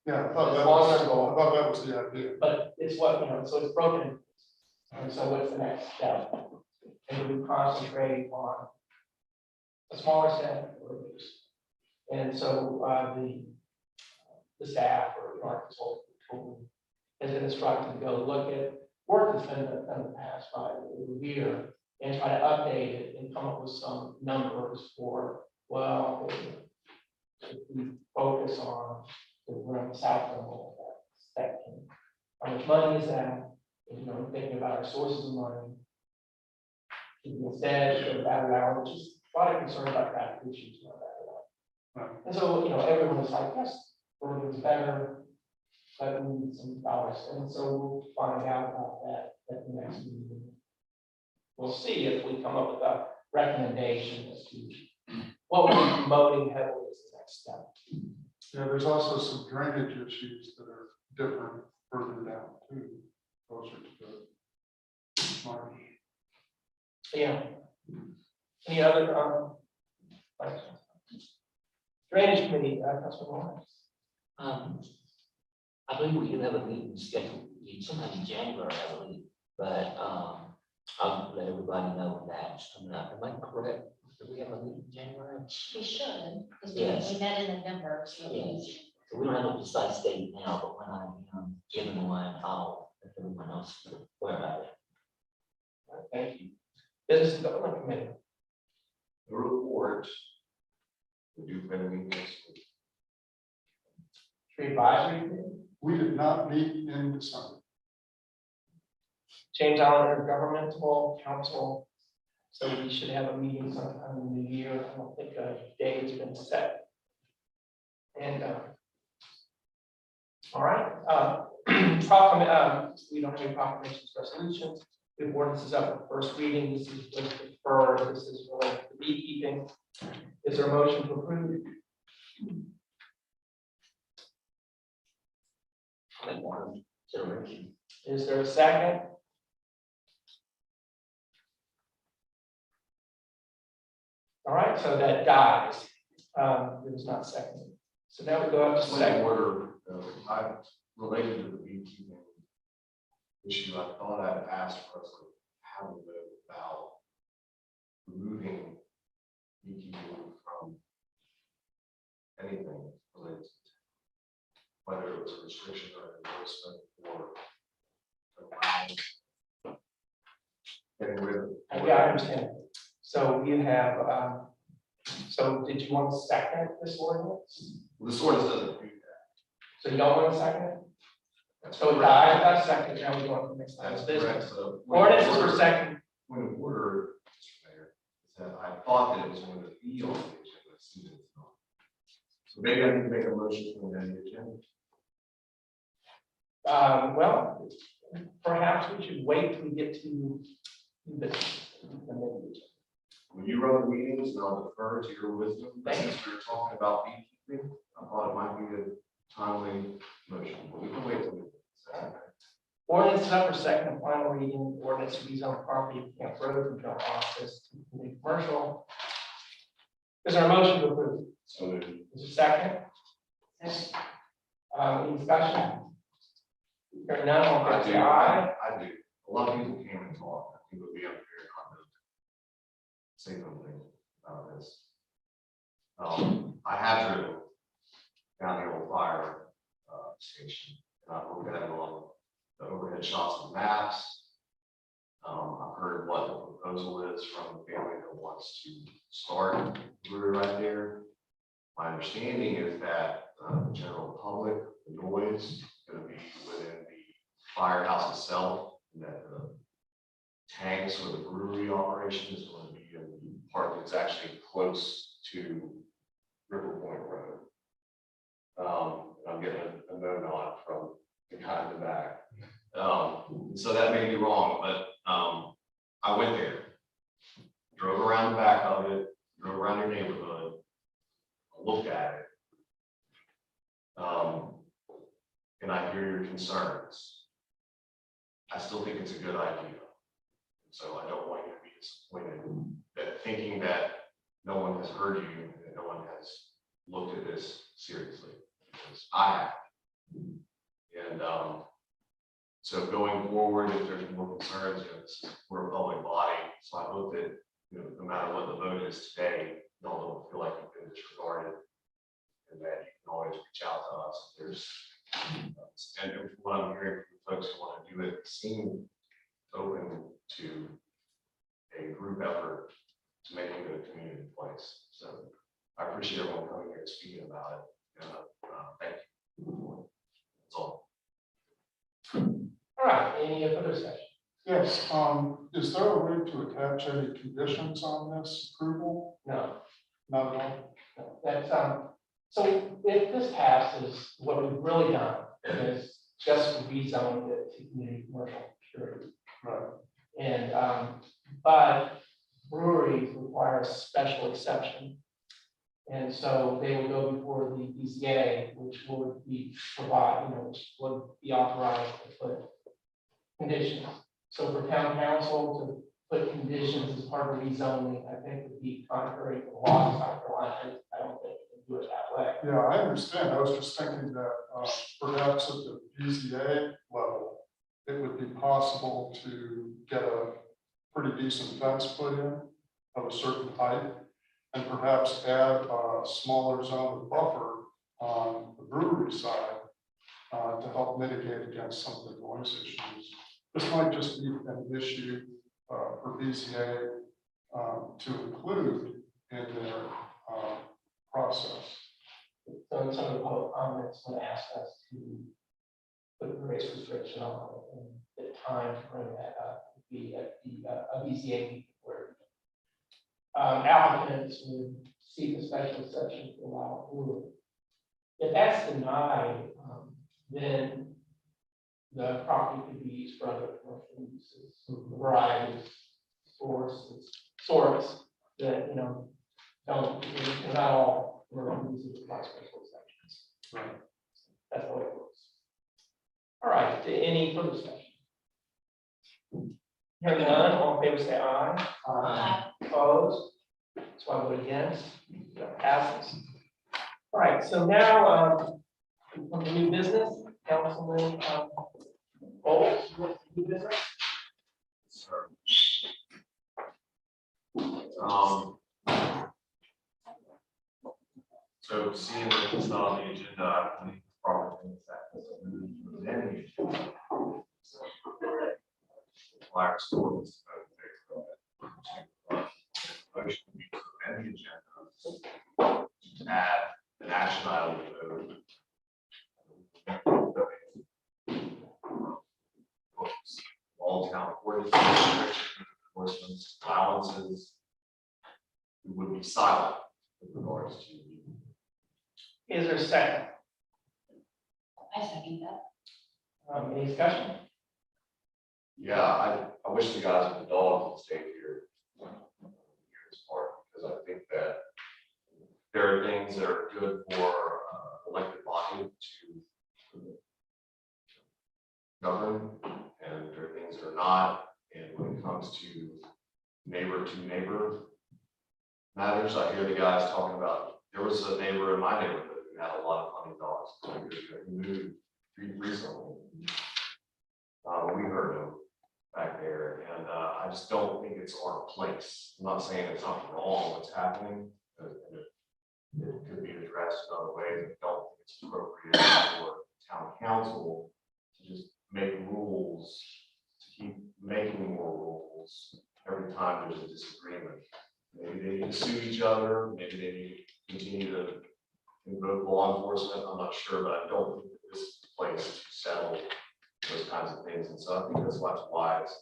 A: Yeah, I
B: thought that
A: was the idea.
B: But it's what, so it's broken. And so what's the next step? And do we concentrate on a smaller step or others? And so the staff or our consultant has been instructed to go look at work that's been done in the past by the year and try to update it and come up with some numbers for, well, if we focus on the south of that section, how much money is that? Thinking about our sources of money. Instead, go to Battery Hour, which is a lot of concern about traffic issues. And so, everyone was like, yes, Bergen is better, but we need some dollars. And so we'll find out about that at the next meeting. We'll see if we come up with a recommendation as to what we'll be promoting heavily as the next step.
A: Yeah, there's also some drainage issues that are different further down too, closer to the marsh.
B: Yeah. Any other questions? Drainage committee, Councilman Lawrence.
M: I believe we do have a meeting scheduled sometime in January, I believe, but I'll let everybody know that's coming up. Am I correct? Do we have a meeting in January?
L: We should, because
M: Yes.
L: we met in November, so.
M: Yes. So we don't have a precise date now, but when I'm given one, I'll let everyone else aware about it.
B: Thank you. Business Development Committee.
C: The report. We do better meeting next week.
B: Tree Advisory Committee.
A: We did not meet in December.
B: James Island Intergovernmental Council. So we should have a meeting sometime in the year. I don't think a date has been set. And all right. We don't have any proclamations, resolutions. The ordinance is up for first reading. This is with defer. This is related to beekeeping. Is there a motion to approve?
M: Consideration.
B: Is there a second? All right, so that dies. It was not seconded. So now we go up to
C: Point of
B: second.
C: order, I related to the beekeeping issue. I thought I'd asked for us to have a bit about removing beekeeping from anything related, whether it was a restriction or endorsement or getting rid of.
B: Yeah, I understand. So we have, so did you want to second this ordinance?
C: This ordinance doesn't do that.
B: So you don't want to second it? So it died, I got a second, now we go on to the next line of business. Ordinance for second.
C: Point of order, Mr. Mayor, is that I thought that it was going to be on the agenda, as soon as it's not. So maybe I need to make a motion to amend the agenda.
B: Well, perhaps we should wait till we get to this.
C: When you run the meetings, and I'll defer to your wisdom, but
B: Thank you.
C: since we're talking about beekeeping, I thought it might be a timely motion, but we can wait till.
B: Ordinance is up for second and final reading, ordinance to rezone property of Camp Road from general office to commercial. Is there a motion to approve?
C: So moved.
B: Is there a second? Any discussion? Hearing none, all in favor, say aye.
C: I do. A lot of people came and talked. I think it would be unfair not to say something about this. I have driven down the old fire station, and I've looked at it on the overhead shots and maps. I've heard what the proposal is from the family that wants to start a brewery right there. My understanding is that the general public, the noise is going to be within the firehouse itself, and that the tanks for the brewery operation is going to be in the part that's actually close to River Point Road. I'm getting a no nod from the guy in the back. So that may be wrong, but I went there, drove around the back of it, drove around your neighborhood, looked at it. And I hear your concerns. I still think it's a good idea. So I don't want you to be disappointed that thinking that no one has heard you and that no one has looked at this seriously, because I have. And so going forward, if there's more concerns, we're a public body, so I hope that no matter what the vote is today, y'all don't feel like you've been disregarded, and that you can always reach out to us. There's and from what I'm hearing from folks who want to do it, seem open to a group effort to making it a community place. So I appreciate everyone coming here and speaking about it. Thank you. That's all.
B: All right, any further discussion?
A: Yes, is there a way to attach any conditions on this approval?
B: No.
A: Not at all?
B: No, that's, so if this passes, what we've really done is just rezone it to community commercial security.
A: Right.
B: And, but breweries require a special exception. And so they will go before the BZA, which would be which would be authorized to put conditions. So for town council to put conditions as part of rezoning, I think would be contrary to the law of South Carolina. I don't think we can do it that way.
A: Yeah, I understand. I was just thinking that perhaps at the BZA level, it would be possible to get a pretty decent fence put in of a certain height, and perhaps add a smaller zone of buffer on the brewery side to help mitigate against some of the noise issues. This might just be an issue for BZA to include in their process.
B: So some of the public comments would ask us to put a race restriction on it, and the time to bring that up would be at a BZA meeting where applicants would seek a special exception to allow brewery. If that's denied, then the property could be used for other commercial uses, varieties, sorts that, don't, they're not all commercial uses by special exceptions.
A: Right.
B: That's the way it works. All right, any further discussion? Hearing none, all in favor say aye.
L: Aye.
B: Opposed? So I vote against. That passes. All right, so now, from the new business, Councilman, Bowles, new business?
C: Sir. So seeing that it's not on the agenda, I believe the proper thing is that it's moved to the end of the agenda. Flyer score was motion to be to amend the agenda to add an action item to all town ordinance restrictions, enforcements, allowances. We would be silent with regards to.
B: Is there a second?
L: I second that.
B: Any discussion?
C: Yeah, I wish the guys with the dogs would stay here. This part, because I think that there are things that are good for elected body to govern, and there are things that are not. And when it comes to neighbor matters, I hear the guys talking about, there was a neighbor in my neighborhood who had a lot of hunting dogs. He moved recently. We heard him back there, and I just don't think it's our place. I'm not saying it's not wrong what's happening, and it could be addressed in other ways. I don't think it's appropriate for town council to just make rules, to keep making more rules every time there's a disagreement. Maybe they need to sue each other, maybe they need to continue to invoke law enforcement, I'm not sure, but I don't think that this place to settle those kinds of things. And so I think that's why it's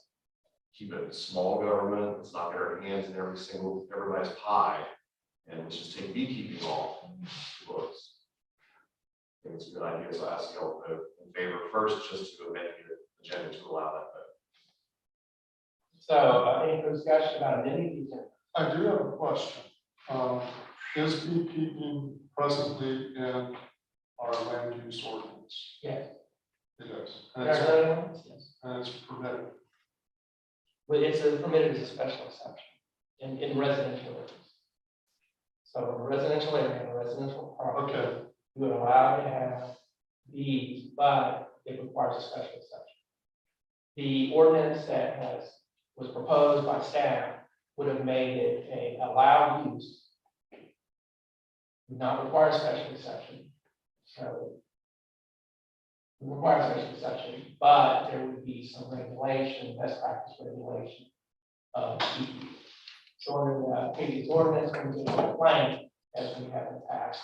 C: keep it small government. Let's not get our hands in everybody's pie, and let's just take beekeeping off the books. I think it's a good idea. So I ask you all to vote in favor first, just to amend the agenda to allow that vote.
B: So any discussion about amending the agenda?
A: I do have a question. Is beekeeping presently in our land use ordinance?
B: Yes.
A: It is.
B: Yes.
A: And it's permitted.
B: But it's permitted as a special exception in residential areas. So in a residential area, a residential property,
A: Okay,
B: you would allow to have bees, but it requires a special exception. The ordinance that was proposed by staff would have made it a allowed use, would not require a special exception. So it requires a special exception, but there would be some regulation, best practice regulation of beekeeping. So under the previous ordinance, when we did a complaint, as we have in the past,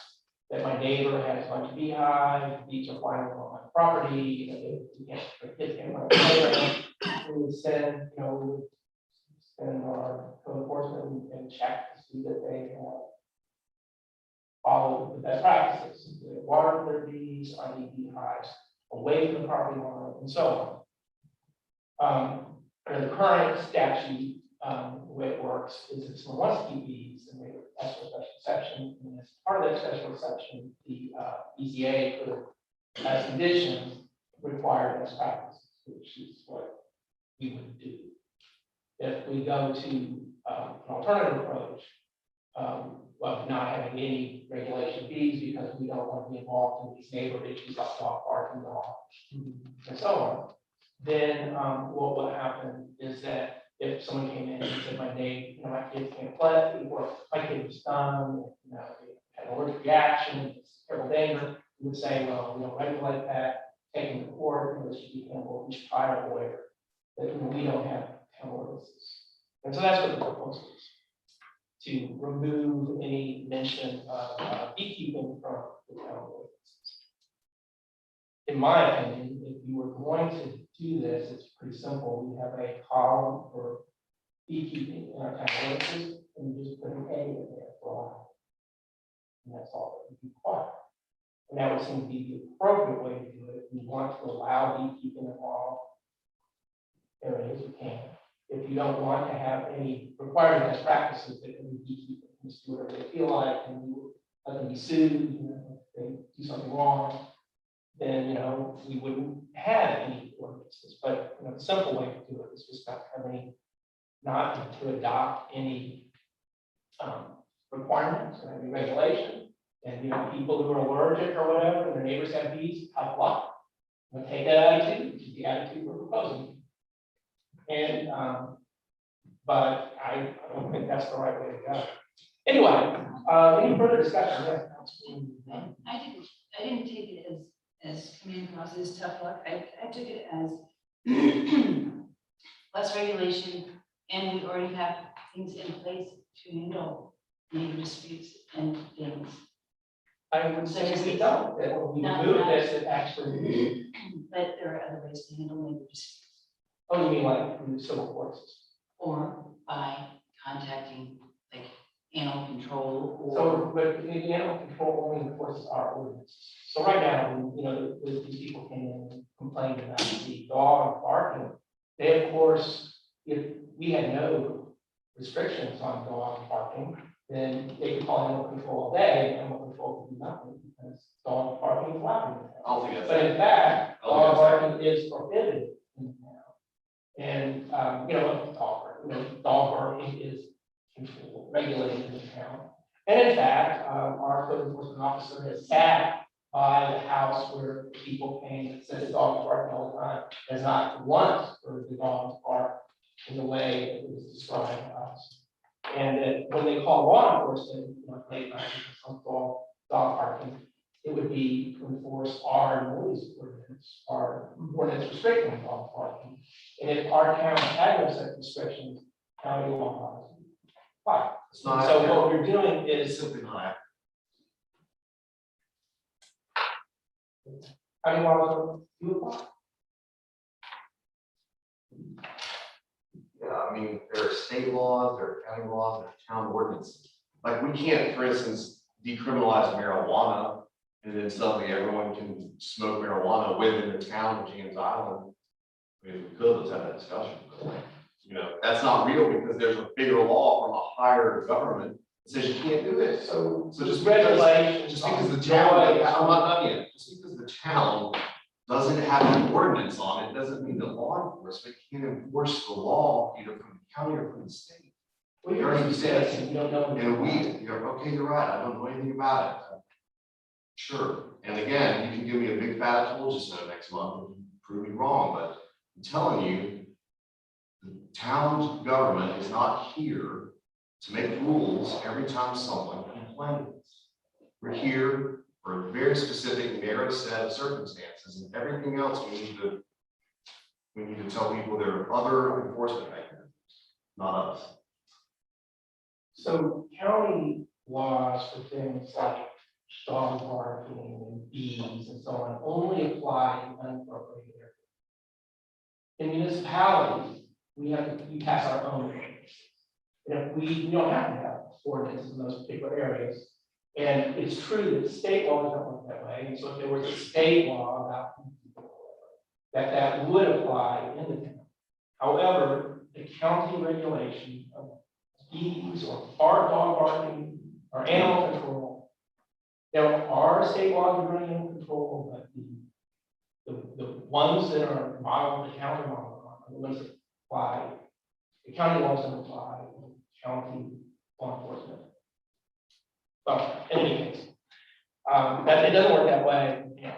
B: that my neighbor has a bunch of beehives, bees are flying on my property, the kids can't run away. We would send, we would send our code enforcement and check to see that they have followed the best practices, the water their bees, on the beehives, away from the property line, and so on. And the current statute, the way it works is if someone wants to keep bees, and they ask for a special exception, and as part of that special exception, the EZA could, as conditions, require best practices, which is what we would do. If we go to an alternative approach, of not having any regulation of bees because we don't want to be involved in these neighbor issues like dog barking and so on, then what will happen is that if someone came in and said, my kids can't play, or my kid was stung, they had an allergic reaction, it's terrible danger, we would say, well, we don't regulate that, taking the court, this should be handled, we should try to avoid that, we don't have ordinances. And so that's what the proposal is, to remove any mention of beekeeping from the town ordinances. In my opinion, if you were going to do this, it's pretty simple. We have a column for beekeeping in our town ordinances, and you just put an A in there for allowed. And that's all that we require. And that would seem to be the appropriate way to do it. If you want to allow beekeeping in all areas, you can. If you don't want to have any required best practices that can be beekeeping, just do whatever they feel like, and you let them be sued, if they do something wrong, then we wouldn't have any ordinances. But the simple way to do it is just not to adopt any requirements or any regulation. And people who are allergic or whatever, and their neighbors have bees, tough luck. We'll take that attitude, which is the attitude we're proposing. And but I don't think that's the right way to go. Anyway, any further discussion?
I: I didn't take it as coming across as tough luck. I took it as less regulation, and we already have things in place to handle neighbor disputes and things.
B: I would say we don't, that when we remove this, it actually.
I: But there are other ways to handle neighbor disputes.
B: Oh, you mean like through civil courts?
I: Or by contacting like animal control or.
B: So, but the animal control only enforces our ordinances. So right now, you know, these people came in and complained about the dog barking. They, of course, if we had no restrictions on dog barking, then they could call animal control all day, and animal control could do nothing because dog barking is allowed.
C: I don't think that's.
B: But in fact,
C: Oh,
B: dog
C: yes.
B: barking is prohibited in town. And, dog barking is controlled, regulated in town. And in fact, our code enforcement officer has sat by the house where people came and said the dog was barking all the time. Has not once heard the dogs bark in the way it was described to us. And that when they call law enforcement, late night, some dog barking, it would be to enforce our noise ordinance, our ordinance restricting dog barking. And if our town had no such restrictions, county law applies.
C: It's not.
B: So what we're doing
C: It's
B: is,
C: simply not accurate.
B: county law do apply.
C: Yeah, I mean, there are state laws, there are county laws, there are town ordinances. Like, we can't, for instance, decriminalize marijuana, and then suddenly everyone can smoke marijuana within the town of James Island. I mean, if we could, let's have that discussion. But, that's not real because there's a bigger law from a higher government that says you can't do this.
B: So
C: just
B: regulations.
C: Just because the town, I'm not done yet, just because the town doesn't have an ordinance on it, doesn't mean that law enforcement can't enforce the law either from the county or from the state.
B: Well, you're already saying, you don't know.
C: And okay, you're right, I don't know anything about it. Sure, and again, you can give me a big fat I told you so next month and prove me wrong, but I'm telling you, the town's government is not here to make rules every time someone complains. We're here for a very specific, narrow set of circumstances, and everything else we need to tell people there are other enforcement mechanisms, not us.
B: So county laws for things like dog barking and bees and so on only apply in unincorporated areas. In municipalities, we pass our own ordinances. And if we don't have to have ordinances in those particular areas. And it's true that state laws don't work that way. And so if there was a state law about that would apply in the town. However, the county regulation of bees or dog barking or animal control, there are state laws regarding animal control, but the ones that are modeled, the county model, are the ones that apply. The county laws don't apply, county law enforcement. Well, in any case, that it doesn't work that way. And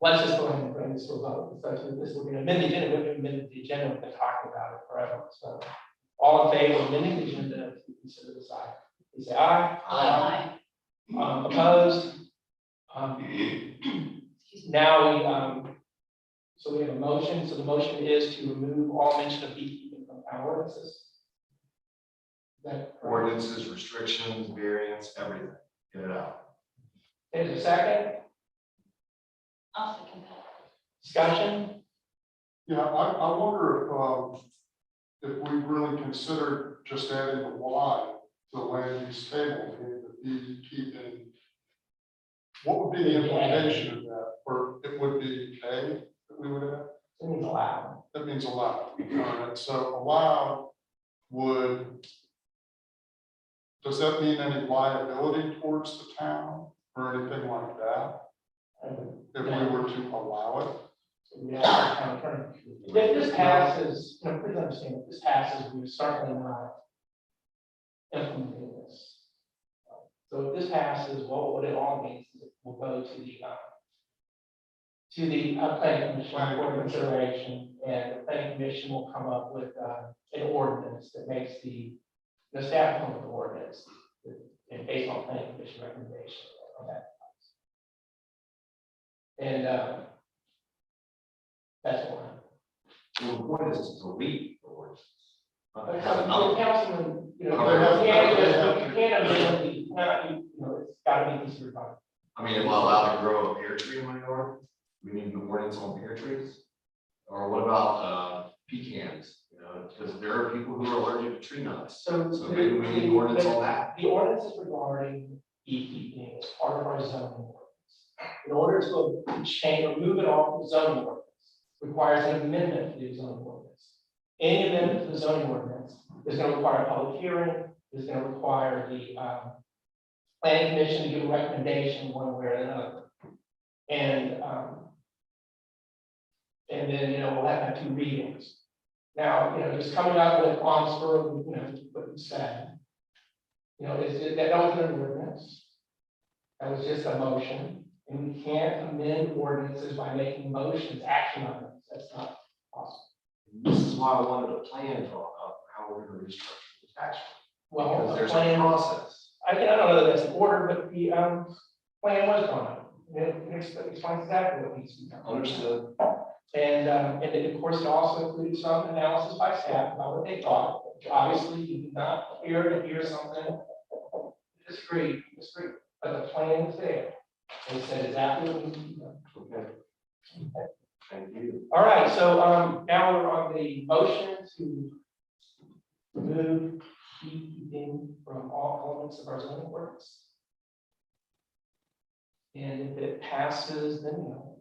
B: let's just go ahead and bring this to a vote. So this we're going to amend the agenda. We've amended the agenda. We've been talking about it forever. So all in favor of amending the agenda to consider this item, please say aye.
L: Aye.
B: Opposed? Now so we have a motion. So the motion is to remove all mention of beekeeping from our ordinances. Is that correct?
C: Ordinances, restrictions, variants, everything, get it out.
B: There's a second
L: I'll second that.
B: discussion.
A: Yeah, I wonder if we really considered just adding a Y to the land use table, and the beekeeping. What would be the implication of that? Or it would be A that we would add?
B: It means allowed.
A: That means allowed. All right, so allowed does that mean any liability towards the town or anything like that? If we were to allow it?
B: If this passes, please understand, if this passes, we're certainly not implementing this. So if this passes, what it all means is it will go to the planning commission for consideration, and the planning commission will come up with an ordinance that makes the staff come up with the ordinance and based on planning commission recommendation on that. And that's one.
C: Well, the point is to delete the ordinance.
B: But
C: Have another.
B: councilman, you
C: Okay.
B: can't amend the, it's gotta be considered by.
C: I mean, am I allowed to grow a pear tree in my yard? We need an ordinance on pear trees? Or what about pecans, you know, because there are people who are allergic to tree nuts.
B: So.
C: So maybe we need ordinance on that.
B: The ordinances regarding beekeeping is part of our zoning ordinance. In order to change or move it off the zoning ordinance, requires an amendment to the zoning ordinance. Any amendment to the zoning ordinance is going to require a public hearing, is going to require the planning commission to give a recommendation one way or another. And then, you know, we'll have to have 2 readings. Now, you know, just coming up with on spur, you know, what you said, you know, that wasn't an ordinance. That was just a motion, and we can't amend ordinances by making motions, action items. That's not possible.
C: This is why I wanted a plan drawn up, how we're gonna restructure the tax.
B: Well,
C: Because
B: the
C: there's a
B: plan,
C: process.
B: I don't know that that's in order, but the plan was drawn up. It explains exactly what needs to be done.
C: Understood.
B: And of course, it also included some analysis by staff about what they thought, which obviously you did not hear something. Disagree, but the plan is there. They said exactly what needs to be done.
C: Okay. Thank you.
B: All right, so now we're on the motion to remove beekeeping from all elements of our zoning ordinance. And if it passes, then no.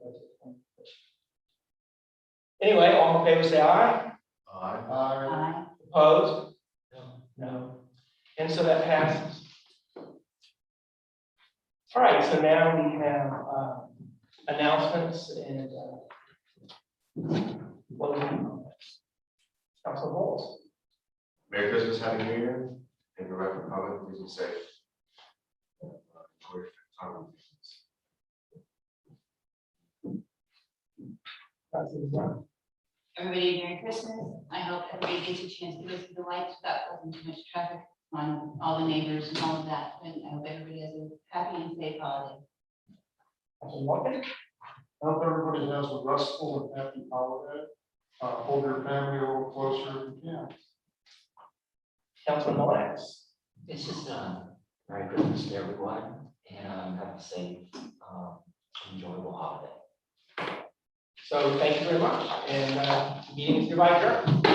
B: Anyway, all in favor, say aye.
C: Aye.
B: Opposed? No. And so that passes. All right, so now we have announcements and closing comments. Council Bowles.
C: Merry Christmas, Happy New Year, and your record comment, please be safe.
O: Everybody, Merry Christmas. I hope everybody gets a chance to go through the lights without causing too much traffic on all the neighbors and all of that. And I hope everybody has a happy and safe holiday.
B: Council Morgan.
A: I hope everybody has a restful and happy holiday. Hold your family a little closer if you can.
B: Councilman Lawrence.
M: It's just Merry Christmas to everyone and have a safe, enjoyable holiday.
B: So thank you very much, and meeting is hereby adjourned.